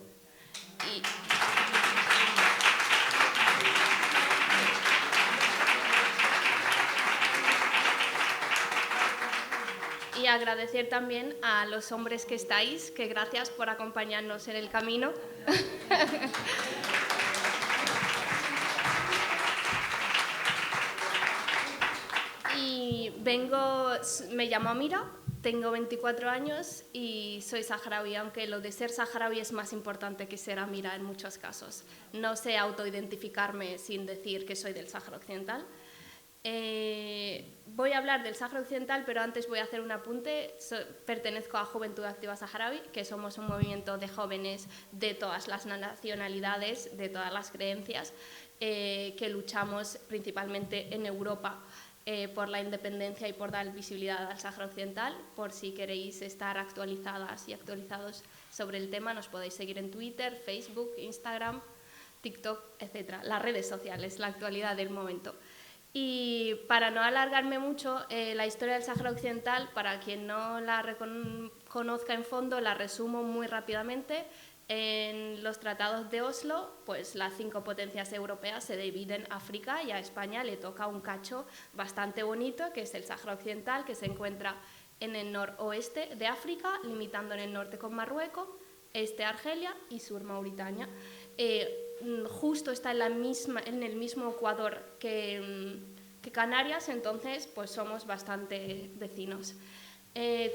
Y agradecer también a los hombres que estáis, que gracias por acompañarnos en el camino. Y me llamo Amira, tengo 24 años y soy saharaui, aunque lo de ser saharaui es más importante que ser Amira en muchos casos. No sé autoidentificarme sin decir que soy del Sáhara Occidental. Voy a hablar del Sáhara Occidental, pero antes voy a hacer un apunte. Pertenezco a Juventud Activa Saharaui, que somos un movimiento de jóvenes de todas las nacionalidades, de todas las creencias, que luchamos principalmente en Europa por la independencia y por dar visibilidad al Sáhara Occidental. Por si queréis estar actualizadas y actualizados sobre el tema, nos podéis seguir en Twitter, Facebook, Instagram. TikTok, etc. Las redes sociales, la actualidad del momento. Y para no alargarme mucho, la historia del Sáhara Occidental, para quien no la conozca en fondo, la resumo muy rápidamente. En los tratados de Oslo, pues las 5 potencias europeas se dividen África y a España le toca un cacho bastante bonito, que es el Sáhara Occidental, que se encuentra en el noroeste de África, limitando en el norte con Marruecos, este Argelia y sur Mauritania. Justo está en el mismo Ecuador que Canarias, entonces pues somos bastante vecinos.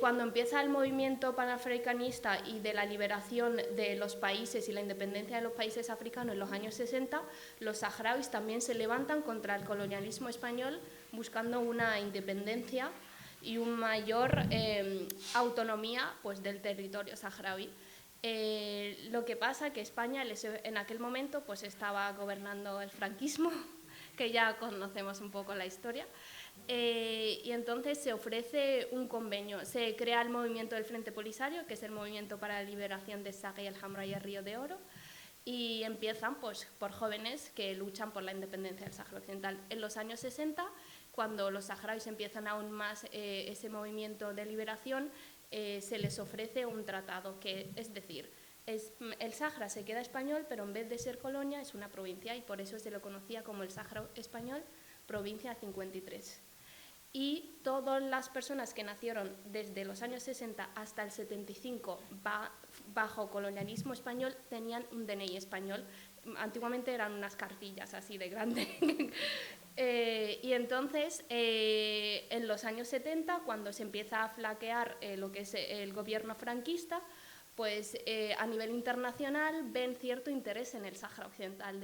Cuando empieza el movimiento panafricanista y de la liberación de los países y la independencia de los países africanos en los años 60, los saharauis también se levantan contra el colonialismo español buscando una independencia y una mayor autonomía pues, del territorio saharaui. Lo que pasa es que España en aquel momento pues, estaba gobernando el franquismo, que ya conocemos un poco la historia, y entonces se ofrece un convenio, se crea el movimiento del Frente Polisario, que es el movimiento para la liberación de Saga y el Hamra y el Río de Oro, y empiezan pues, por jóvenes que luchan por la independencia del Sáhara Occidental. En los años 60, cuando los saharauis empiezan aún más ese movimiento de liberación, se les ofrece un tratado, que es decir, el Sáhara se queda español, pero en vez de ser colonia es una provincia, y por eso se lo conocía como el Sáhara español, provincia 53. Y todas las personas que nacieron desde los años 60 hasta el 75 bajo colonialismo español tenían un DNI español. Antiguamente eran unas cartillas así de grande. Y entonces, en los años 70, cuando se empieza a flaquear lo que es el gobierno franquista, pues a nivel internacional ven cierto interés en el Sáhara Occidental.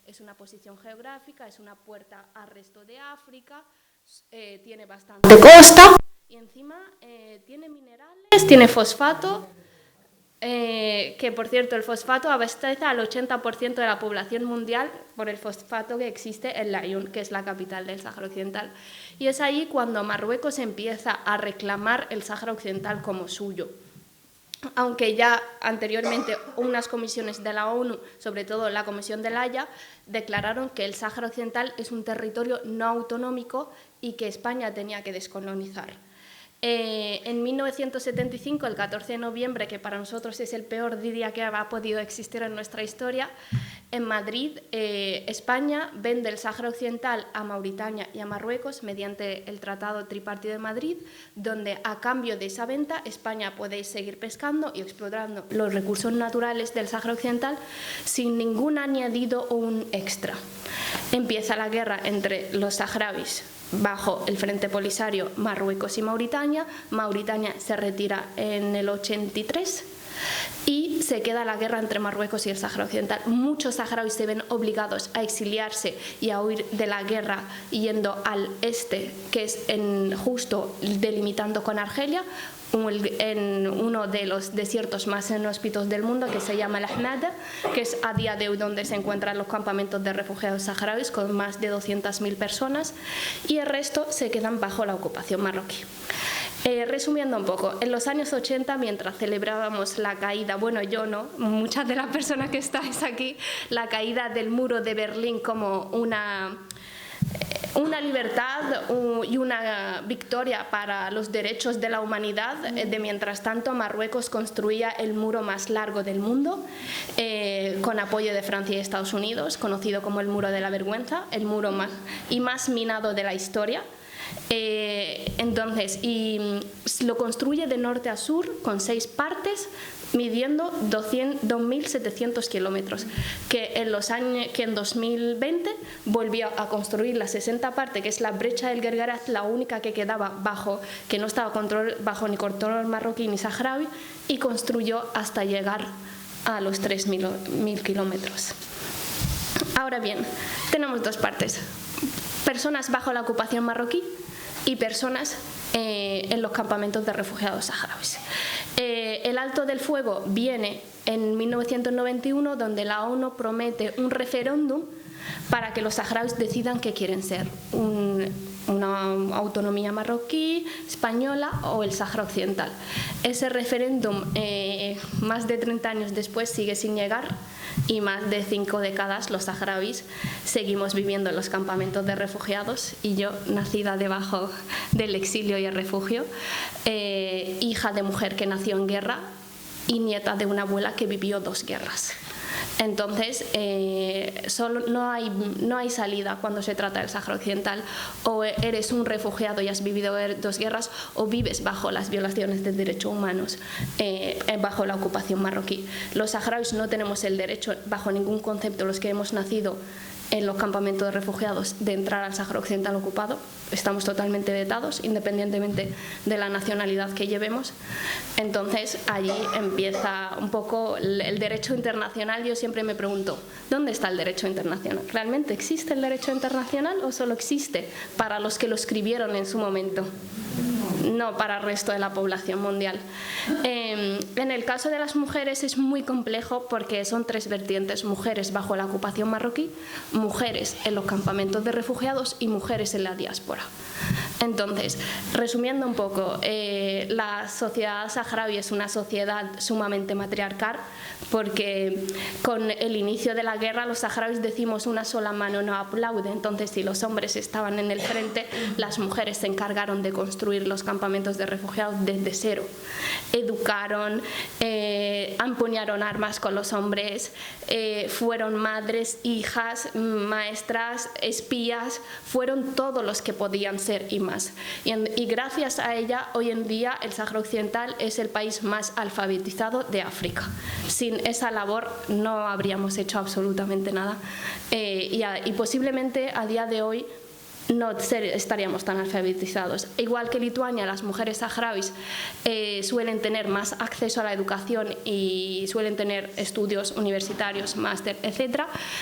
Es una posición geográfica, es una puerta al resto de África, tiene bastante costa y encima tiene minerales, tiene fosfato, que por cierto el fosfato abastece al 80% de la población mundial por el fosfato que existe en Laayoune, que es la capital del Sáhara Occidental. Y es ahí cuando Marruecos empieza a reclamar el Sáhara Occidental como suyo. Aunque ya anteriormente unas comisiones de la ONU, sobre todo la Comisión de La Haya, declararon que el Sáhara Occidental es un territorio no autonómico y que España tenía que descolonizar. En 1975, el 14 de noviembre, que para nosotros es el peor día que ha podido existir en nuestra historia, en Madrid, España vende el Sáhara Occidental a Mauritania y a Marruecos mediante el Tratado Tripartito de Madrid, donde a cambio de esa venta España puede seguir pescando y explotando los recursos naturales del Sáhara Occidental sin ningún añadido o un extra. Empieza la guerra entre los saharauis bajo el Frente Polisario, Marruecos y Mauritania. Mauritania se retira en el 83 y se queda la guerra entre Marruecos y el Sáhara Occidental. Muchos saharauis se ven obligados a exiliarse y a huir de la guerra yendo al este, que es justo delimitando con Argelia, en uno de los desiertos más inhóspitos del mundo, que se llama el Ahmada, que es a día de hoy donde se encuentran los campamentos de refugiados saharauis con más de 200.000 personas, y el resto se quedan bajo la ocupación marroquí. Resumiendo un poco, en los años 80, mientras celebrábamos la caída, bueno, yo no, muchas de las personas que estáis aquí, la caída del muro de Berlín como una libertad y una victoria para los derechos de la humanidad. De mientras tanto, Marruecos construía el muro más largo del mundo, con apoyo de Francia y Estados Unidos, conocido como el Muro de la Vergüenza, el muro más minado de la historia. Entonces, lo construye de norte a sur con 6 partes, midiendo 2.700 kilómetros, que en 2020 volvió a construir la 60 parte, que es la brecha del Guerguerat, la única que quedaba que no estaba bajo ni control marroquí ni saharaui, y construyó hasta llegar a los 3.000 kilómetros. Ahora bien, tenemos 2 partes: personas bajo la ocupación marroquí y personas en los campamentos de refugiados saharauis. El alto del fuego viene en 1991, donde la ONU promete un referéndum para que los saharauis decidan qué quieren ser, una autonomía marroquí, española o el Sáhara Occidental. Ese referéndum, más de 30 años después, sigue sin llegar y más de 5 décadas los saharauis seguimos viviendo en los campamentos de refugiados y yo, nacida debajo del exilio y el refugio, hija de mujer que nació en guerra y nieta de una abuela que vivió 2 guerras. Entonces, no hay salida cuando se trata del Sáhara Occidental. O eres un refugiado y has vivido 2 guerras, o vives bajo las violaciones de derechos humanos, bajo la ocupación marroquí. Los saharauis no tenemos el derecho, bajo ningún concepto, los que hemos nacido en los campamentos de refugiados, de entrar al Sáhara Occidental ocupado. Estamos totalmente vetados, independientemente de la nacionalidad que llevemos. Entonces, allí empieza un poco el derecho internacional. Yo siempre me pregunto, ¿dónde está el derecho internacional? ¿Realmente existe el derecho internacional o solo existe para los que lo escribieron en su momento? No para el resto de la población mundial. En el caso de las mujeres es muy complejo porque son 3 vertientes: mujeres bajo la ocupación marroquí, mujeres en los campamentos de refugiados y mujeres en la diáspora. Entonces, resumiendo un poco, la sociedad saharaui es una sociedad sumamente matriarcal porque con el inicio de la guerra los saharauis decimos una sola mano no aplaude. Entonces, si los hombres estaban en el frente, las mujeres se encargaron de construir los campamentos de refugiados desde cero. Educaron, empuñaron armas con los hombres, fueron madres, hijas, maestras, espías, fueron todos los que podían ser y más. Y gracias a ella, hoy en día el Sáhara Occidental es el país más alfabetizado de África. Sin esa labor no habríamos hecho absolutamente nada y posiblemente a día de hoy no estaríamos tan alfabetizados. Igual que Lituania, las mujeres saharauis suelen tener más acceso a la educación y suelen tener estudios universitarios, máster, etc.,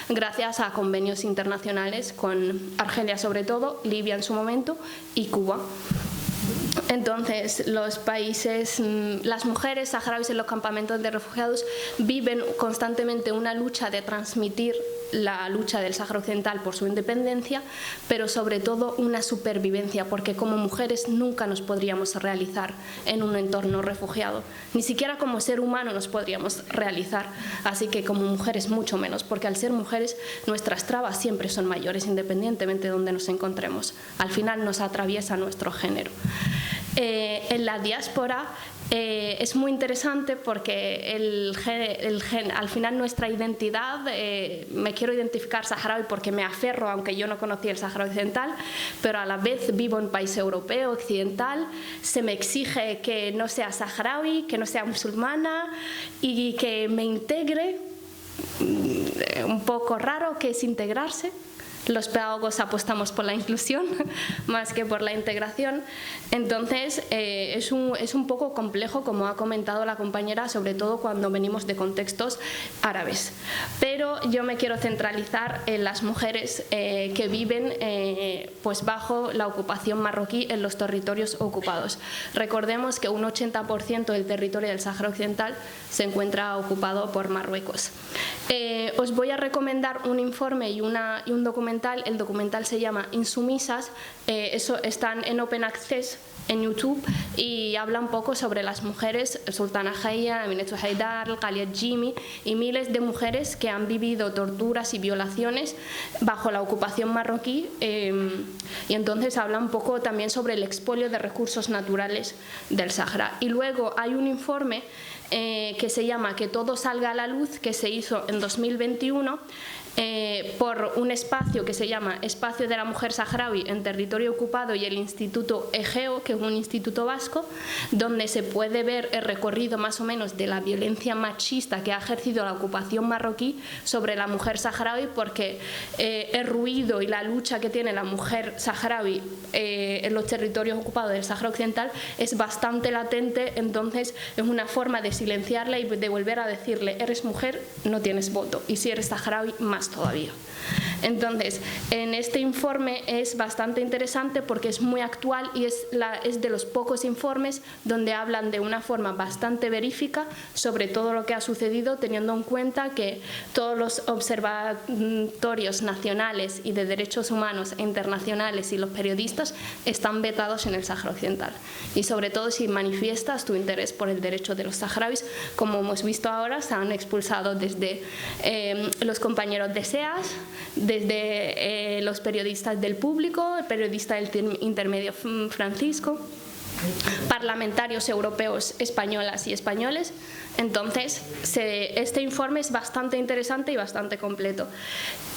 gracias a convenios internacionales con Argelia sobre todo, Libia en su momento y Cuba. Entonces, las mujeres saharauis en los campamentos de refugiados viven constantemente una lucha de transmitir la lucha del Sáhara Occidental por su independencia, pero sobre todo una supervivencia, porque como mujeres nunca nos podríamos realizar en un entorno refugiado, ni siquiera como ser humano nos podríamos realizar, así que como mujeres mucho menos, porque al ser mujeres nuestras trabas siempre son mayores, independientemente de donde nos encontremos. Al final nos atraviesa nuestro género. En la diáspora es muy interesante porque al final nuestra identidad, me quiero identificar saharaui porque me aferro, aunque yo no conocía el Sáhara Occidental, pero a la vez vivo en un país europeo, occidental, se me exige que no sea saharaui, que no sea musulmana y que me integre. Un poco raro que es integrarse. Los pedagogos apostamos por la inclusión más que por la integración. Entonces, es un poco complejo, como ha comentado la compañera, sobre todo cuando venimos de contextos árabes. Pero yo me quiero centralizar en las mujeres que viven pues bajo la ocupación marroquí en los territorios ocupados. Recordemos que un 80% del territorio del Sáhara Occidental se encuentra ocupado por Marruecos. Os voy a recomendar un informe y un documental. El documental se llama Insumisas, están en Open Access en YouTube y habla un poco sobre las mujeres, Sultana Jaya, Aminatu Haidar, Ghalia Jimmy y miles de mujeres que han vivido torturas y violaciones bajo la ocupación marroquí y entonces habla un poco también sobre el expolio de recursos naturales del Sáhara. Y luego hay un informe que se llama Que todo salga a la luz, que se hizo en 2021 por un espacio que se llama Espacio de la Mujer Saharaui en Territorio Ocupado y el Instituto Egeo, que es un instituto vasco, donde se puede ver el recorrido más o menos de la violencia machista que ha ejercido la ocupación marroquí sobre la mujer saharaui, porque el ruido y la lucha que tiene la mujer saharaui en los territorios ocupados del Sáhara Occidental es bastante latente. Entonces es una forma de silenciarle y de volver a decirle, eres mujer, no tienes voto, y si eres saharaui, más todavía. Entonces, en este informe es bastante interesante porque es muy actual y es de los pocos informes donde hablan de una forma bastante verífica sobre todo lo que ha sucedido, teniendo en cuenta que todos los observatorios nacionales y de derechos humanos e internacionales y los periodistas están vetados en el Sáhara Occidental. Y sobre todo si manifiestas tu interés por el derecho de los saharauis, como hemos visto ahora, se han expulsado desde los compañeros de SEAS, desde los periodistas del Público, el periodista del Intermedio Francisco, parlamentarios europeos, españolas y españoles. Entonces, este informe es bastante interesante y bastante completo.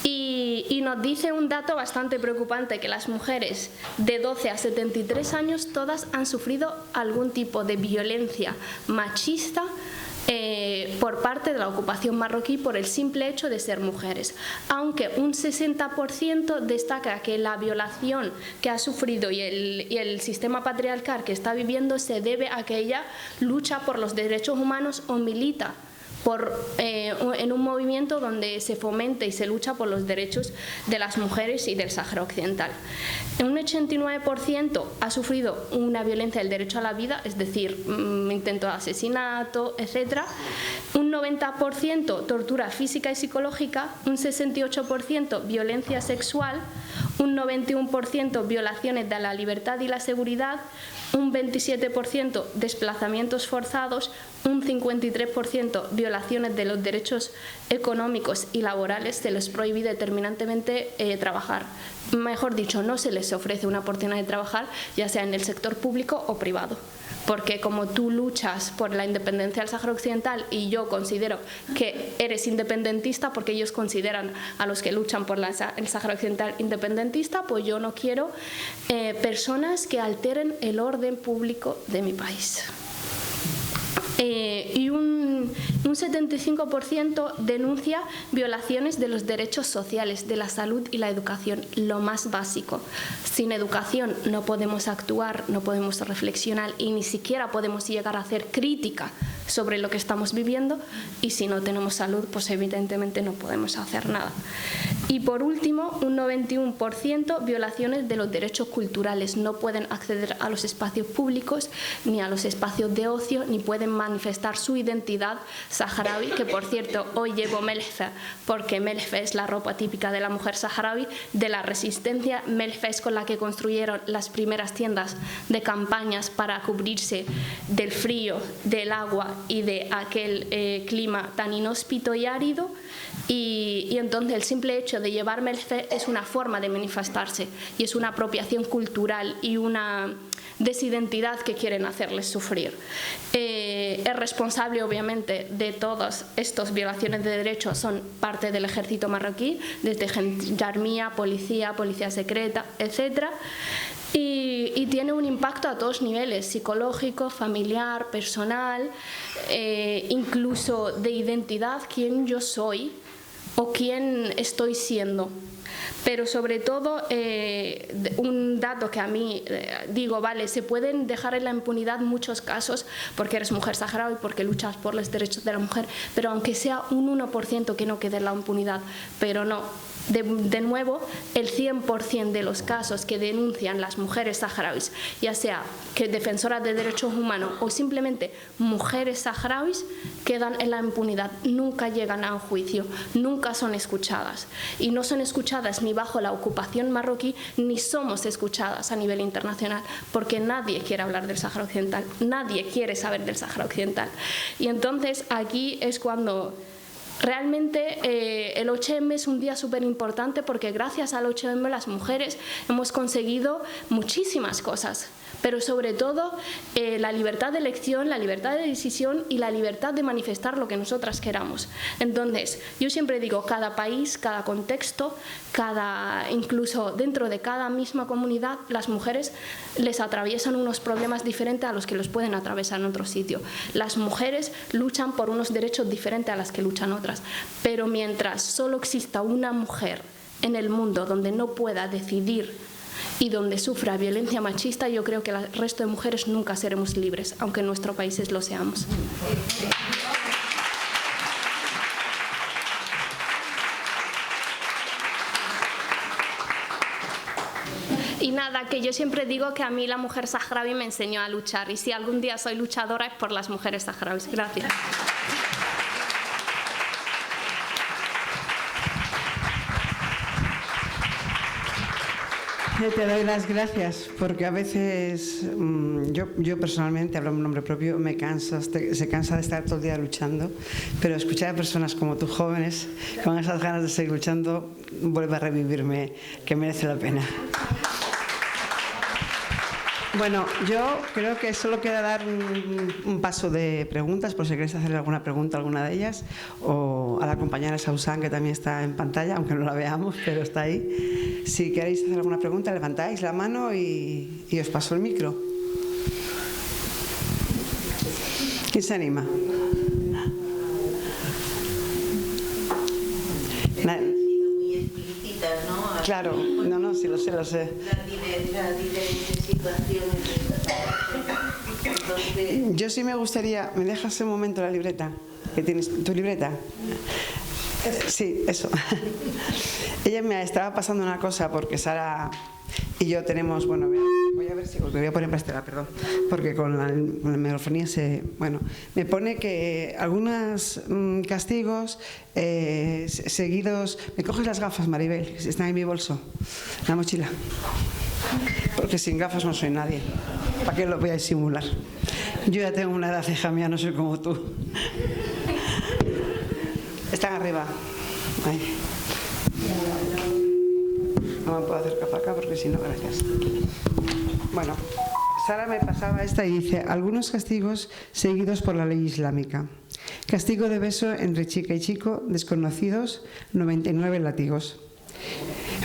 Y nos dice un dato bastante preocupante, que las mujeres de 12 a 73 años todas han sufrido algún tipo de violencia machista por parte de la ocupación marroquí por el simple hecho de ser mujeres, aunque un 60% destaca que la violación que ha sufrido y el sistema patriarcal que está viviendo se debe a que ella lucha por los derechos humanos o milita en un movimiento donde se fomente y se lucha por los derechos de las mujeres y del Sáhara Occidental. Un 89% ha sufrido una violencia del derecho a la vida, es decir, intento de asesinato, etc. Un 90% tortura física y psicológica, un 68% violencia sexual, un 91% violaciones de la libertad y la seguridad, un 27% desplazamientos forzados, un 53% violaciones de los derechos económicos y laborales, se les prohíbe determinantemente trabajar. Mejor dicho, no se les ofrece una oportunidad de trabajar, ya sea en el sector público o privado. Porque como tú luchas por la independencia del Sáhara Occidental y yo considero que eres independentista porque ellos consideran a los que luchan por el Sáhara Occidental independentista, pues yo no quiero personas que alteren el orden público de mi país. Y un 75% denuncia violaciones de los derechos sociales, de la salud y la educación, lo más básico. Sin educación no podemos actuar, no podemos reflexionar y ni siquiera podemos llegar a hacer crítica sobre lo que estamos viviendo, y si no tenemos salud, pues evidentemente no podemos hacer nada. Y por último, un 91% violaciones de los derechos culturales. No pueden acceder a los espacios públicos ni a los espacios de ocio, ni pueden manifestar su identidad saharaui, que por cierto hoy llevo melfa porque melfa es la ropa típica de la mujer saharaui de la resistencia. Melfa es con la que construyeron las primeras tiendas de campañas para cubrirse del frío, del agua y de aquel clima tan inhóspito y árido. Y entonces el simple hecho de llevar melfa es una forma de manifestarse y es una apropiación cultural y una desidentidad que quieren hacerles sufrir. Es responsable obviamente de todas estas violaciones de derechos, son parte del ejército marroquí, desde gendarmería, policía secreta, etc. Y tiene un impacto a todos niveles, psicológico, familiar, personal, incluso de identidad, quién yo soy o quién estoy siendo. Pero sobre todo, un dato que a mí digo, vale, se pueden dejar en la impunidad muchos casos porque eres mujer saharaui, porque luchas por los derechos de la mujer, pero aunque sea un 1% que no quede en la impunidad, pero no. De nuevo, el 100% de los casos que denuncian las mujeres saharauis, ya sea que defensoras de derechos humanos o simplemente mujeres saharauis, quedan en la impunidad, nunca llegan a un juicio, nunca son escuchadas. Y no son escuchadas ni bajo la ocupación marroquí, ni somos escuchadas a nivel internacional, porque nadie quiere hablar del Sáhara Occidental, nadie quiere saber del Sáhara Occidental. Y entonces aquí es cuando realmente el 8M es un día súper importante, porque gracias al 8M las mujeres hemos conseguido muchísimas cosas, pero sobre todo la libertad de elección, la libertad de decisión y la libertad de manifestar lo que nosotras queramos. Entonces, yo siempre digo, cada país, cada contexto, incluso dentro de cada misma comunidad, las mujeres les atraviesan unos problemas diferentes a los que los pueden atravesar en otro sitio. Las mujeres luchan por unos derechos diferentes a las que luchan otras, pero mientras solo exista una mujer en el mundo donde no pueda decidir y donde sufra violencia machista, yo creo que el resto de mujeres nunca seremos libres, aunque en nuestros países lo seamos. Y nada, que yo siempre digo que a mí la mujer saharaui me enseñó a luchar, y si algún día soy luchadora es por las mujeres saharauis. Gracias. Te doy las gracias, porque a veces yo personalmente, hablo en nombre propio, se cansa de estar todo el día luchando, pero escuchar a personas como tú, jóvenes, con esas ganas de seguir luchando, vuelve a revivirme, que merece la pena. Bueno, yo creo que solo queda dar un paso de preguntas, por si queréis hacerle alguna pregunta a alguna de ellas, o a la compañera Sausan, que también está en pantalla, aunque no la veamos, pero está ahí. Si queréis hacer alguna pregunta, levantáis la mano y os paso el micro. ¿Quién se anima? ¿No? Claro, no, sí, lo sé. La diferente situación. Entonces... Yo sí me gustaría, ¿me dejas un momento la libreta? ¿Que tienes tu libreta? Sí, eso. Ella me estaba pasando una cosa, porque Sara y yo tenemos, bueno, voy a ver si, porque voy a poner pastela, perdón, porque con la megafonía me pone que algunos castigos seguidos. ¿Me coges las gafas, Maribel? Están en mi bolso, en la mochila, porque sin gafas no soy nadie. ¿Para qué lo voy a disimular? Yo ya tengo una edad, hija mía, no soy como tú. Están arriba. Ahí. No me puedo acercar para acá porque si no, gracias. Bueno, Sara me pasaba esta y dice: algunos castigos seguidos por la ley islámica. Castigo de beso entre chica y chico, desconocidos, 99 látigos.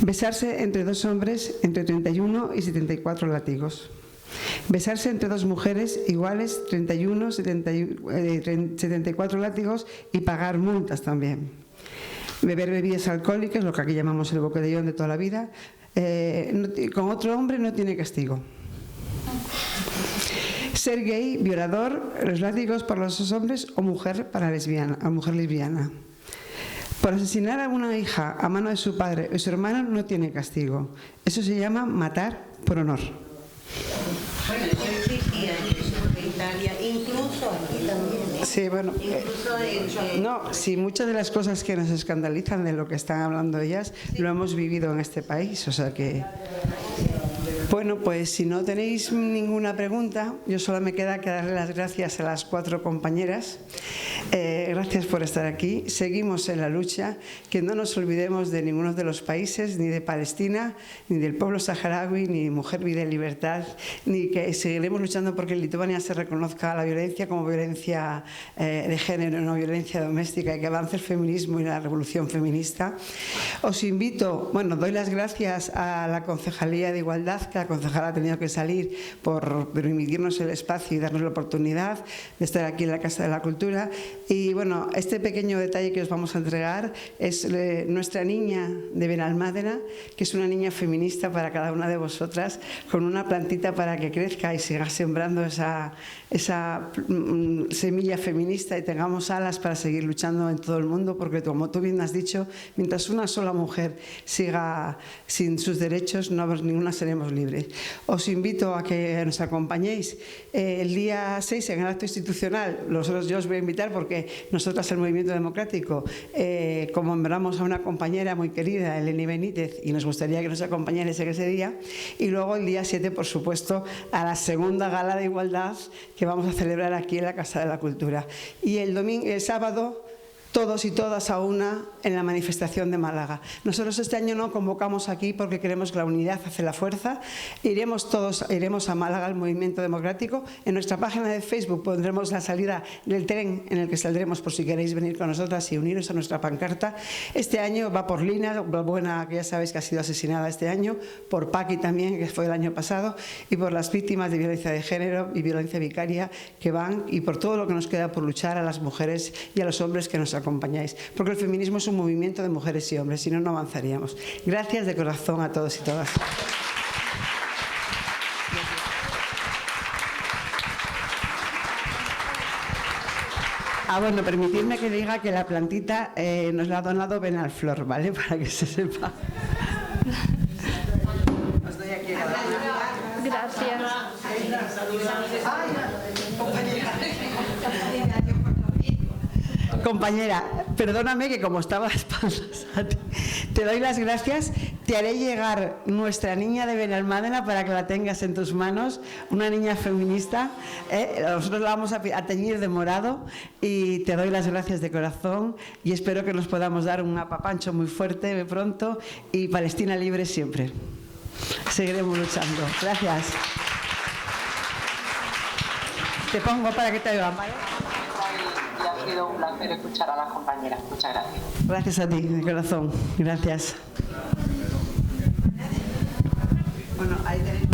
Besarse entre dos hombres, entre 31 y 74 látigos. Besarse entre dos mujeres iguales, 31, 74 látigos y pagar multas también. Beber bebidas alcohólicas, lo que aquí llamamos el botellón de toda la vida, con otro hombre no tiene castigo. Ser gay, violador, los látigos para los dos hombres o mujer para mujer lesbiana. Por asesinar a una hija a mano de su padre o su hermano no tiene castigo. Eso se llama matar por honor. Bueno, eso existía en Italia, incluso aquí también. Sí, bueno. Incluso no, sí, muchas de las cosas que nos escandalizan de lo que están hablando ellas, lo hemos vivido en este país, o sea que... Bueno, pues si no tenéis ninguna pregunta, yo solo me queda que darle las gracias a las 4 compañeras. Gracias por estar aquí. Seguimos en la lucha, que no nos olvidemos de ninguno de los países, ni de Palestina, ni del pueblo saharaui, ni Mujer, Vida y Libertad, ni que seguiremos luchando porque en Lituania se reconozca la violencia como violencia de género, no violencia doméstica, y que avance el feminismo y la revolución feminista. Os invito, doy las gracias a la Concejalía de Igualdad, que la concejala ha tenido que salir por permitirnos el espacio y darnos la oportunidad de estar aquí en la Casa de la Cultura. Y bueno, este pequeño detalle que os vamos a entregar es nuestra niña de Benalmádena, que es una niña feminista para cada una de vosotras, con una plantita para que crezca y siga sembrando esa semilla feminista y tengamos alas para seguir luchando en todo el mundo, porque como tú bien has dicho, mientras una sola mujer siga sin sus derechos, ninguna seremos libres. Os invito a que nos acompañéis el día 6 en el acto institucional. Yo os voy a invitar porque nosotras, el Movimiento Democrático, conmemoramos a una compañera muy querida, Eleni Benítez, y nos gustaría que nos acompañarais en ese día. Y luego el día 7, por supuesto, a la segunda gala de igualdad que vamos a celebrar aquí en la Casa de la Cultura. Y el sábado, todos y todas a una en la manifestación de Málaga. Nosotros este año no convocamos aquí porque creemos que la unidad hace la fuerza. Iremos a Málaga, al Movimiento Democrático. En nuestra página de Facebook pondremos la salida del tren en el que saldremos por si queréis venir con nosotras y uniros a nuestra pancarta. Este año va por Lina, buena, que ya sabéis que ha sido asesinada este año, por Paqui también, que fue el año pasado, y por las víctimas de violencia de género y violencia vicaria que van, y por todo lo que nos queda por luchar a las mujeres y a los hombres que nos acompañáis, porque el feminismo es un movimiento de mujeres y hombres, si no, no avanzaríamos. Gracias de corazón a todos y todas. Bueno, permitidme que diga que la plantita nos la ha donado Benalflor, ¿vale? Para que se sepa. Os doy aquí a Gracias. Compañera, perdóname que como estaba a espaldas a ti, te doy las gracias. Te haré llegar nuestra niña de Benalmádena para que la tengas en tus manos, una niña feminista. Nosotros la vamos a teñir de morado y te doy las gracias de corazón y espero que nos podamos dar un apapancho muy fuerte de pronto y Palestina libre siempre. Seguiremos luchando. Gracias. Te pongo para que te oigan, ¿vale? Y ha sido un placer escuchar a las compañeras. Muchas gracias. Gracias a ti, de corazón. Gracias. Bueno, ahí tenéis.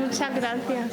Muchas gracias.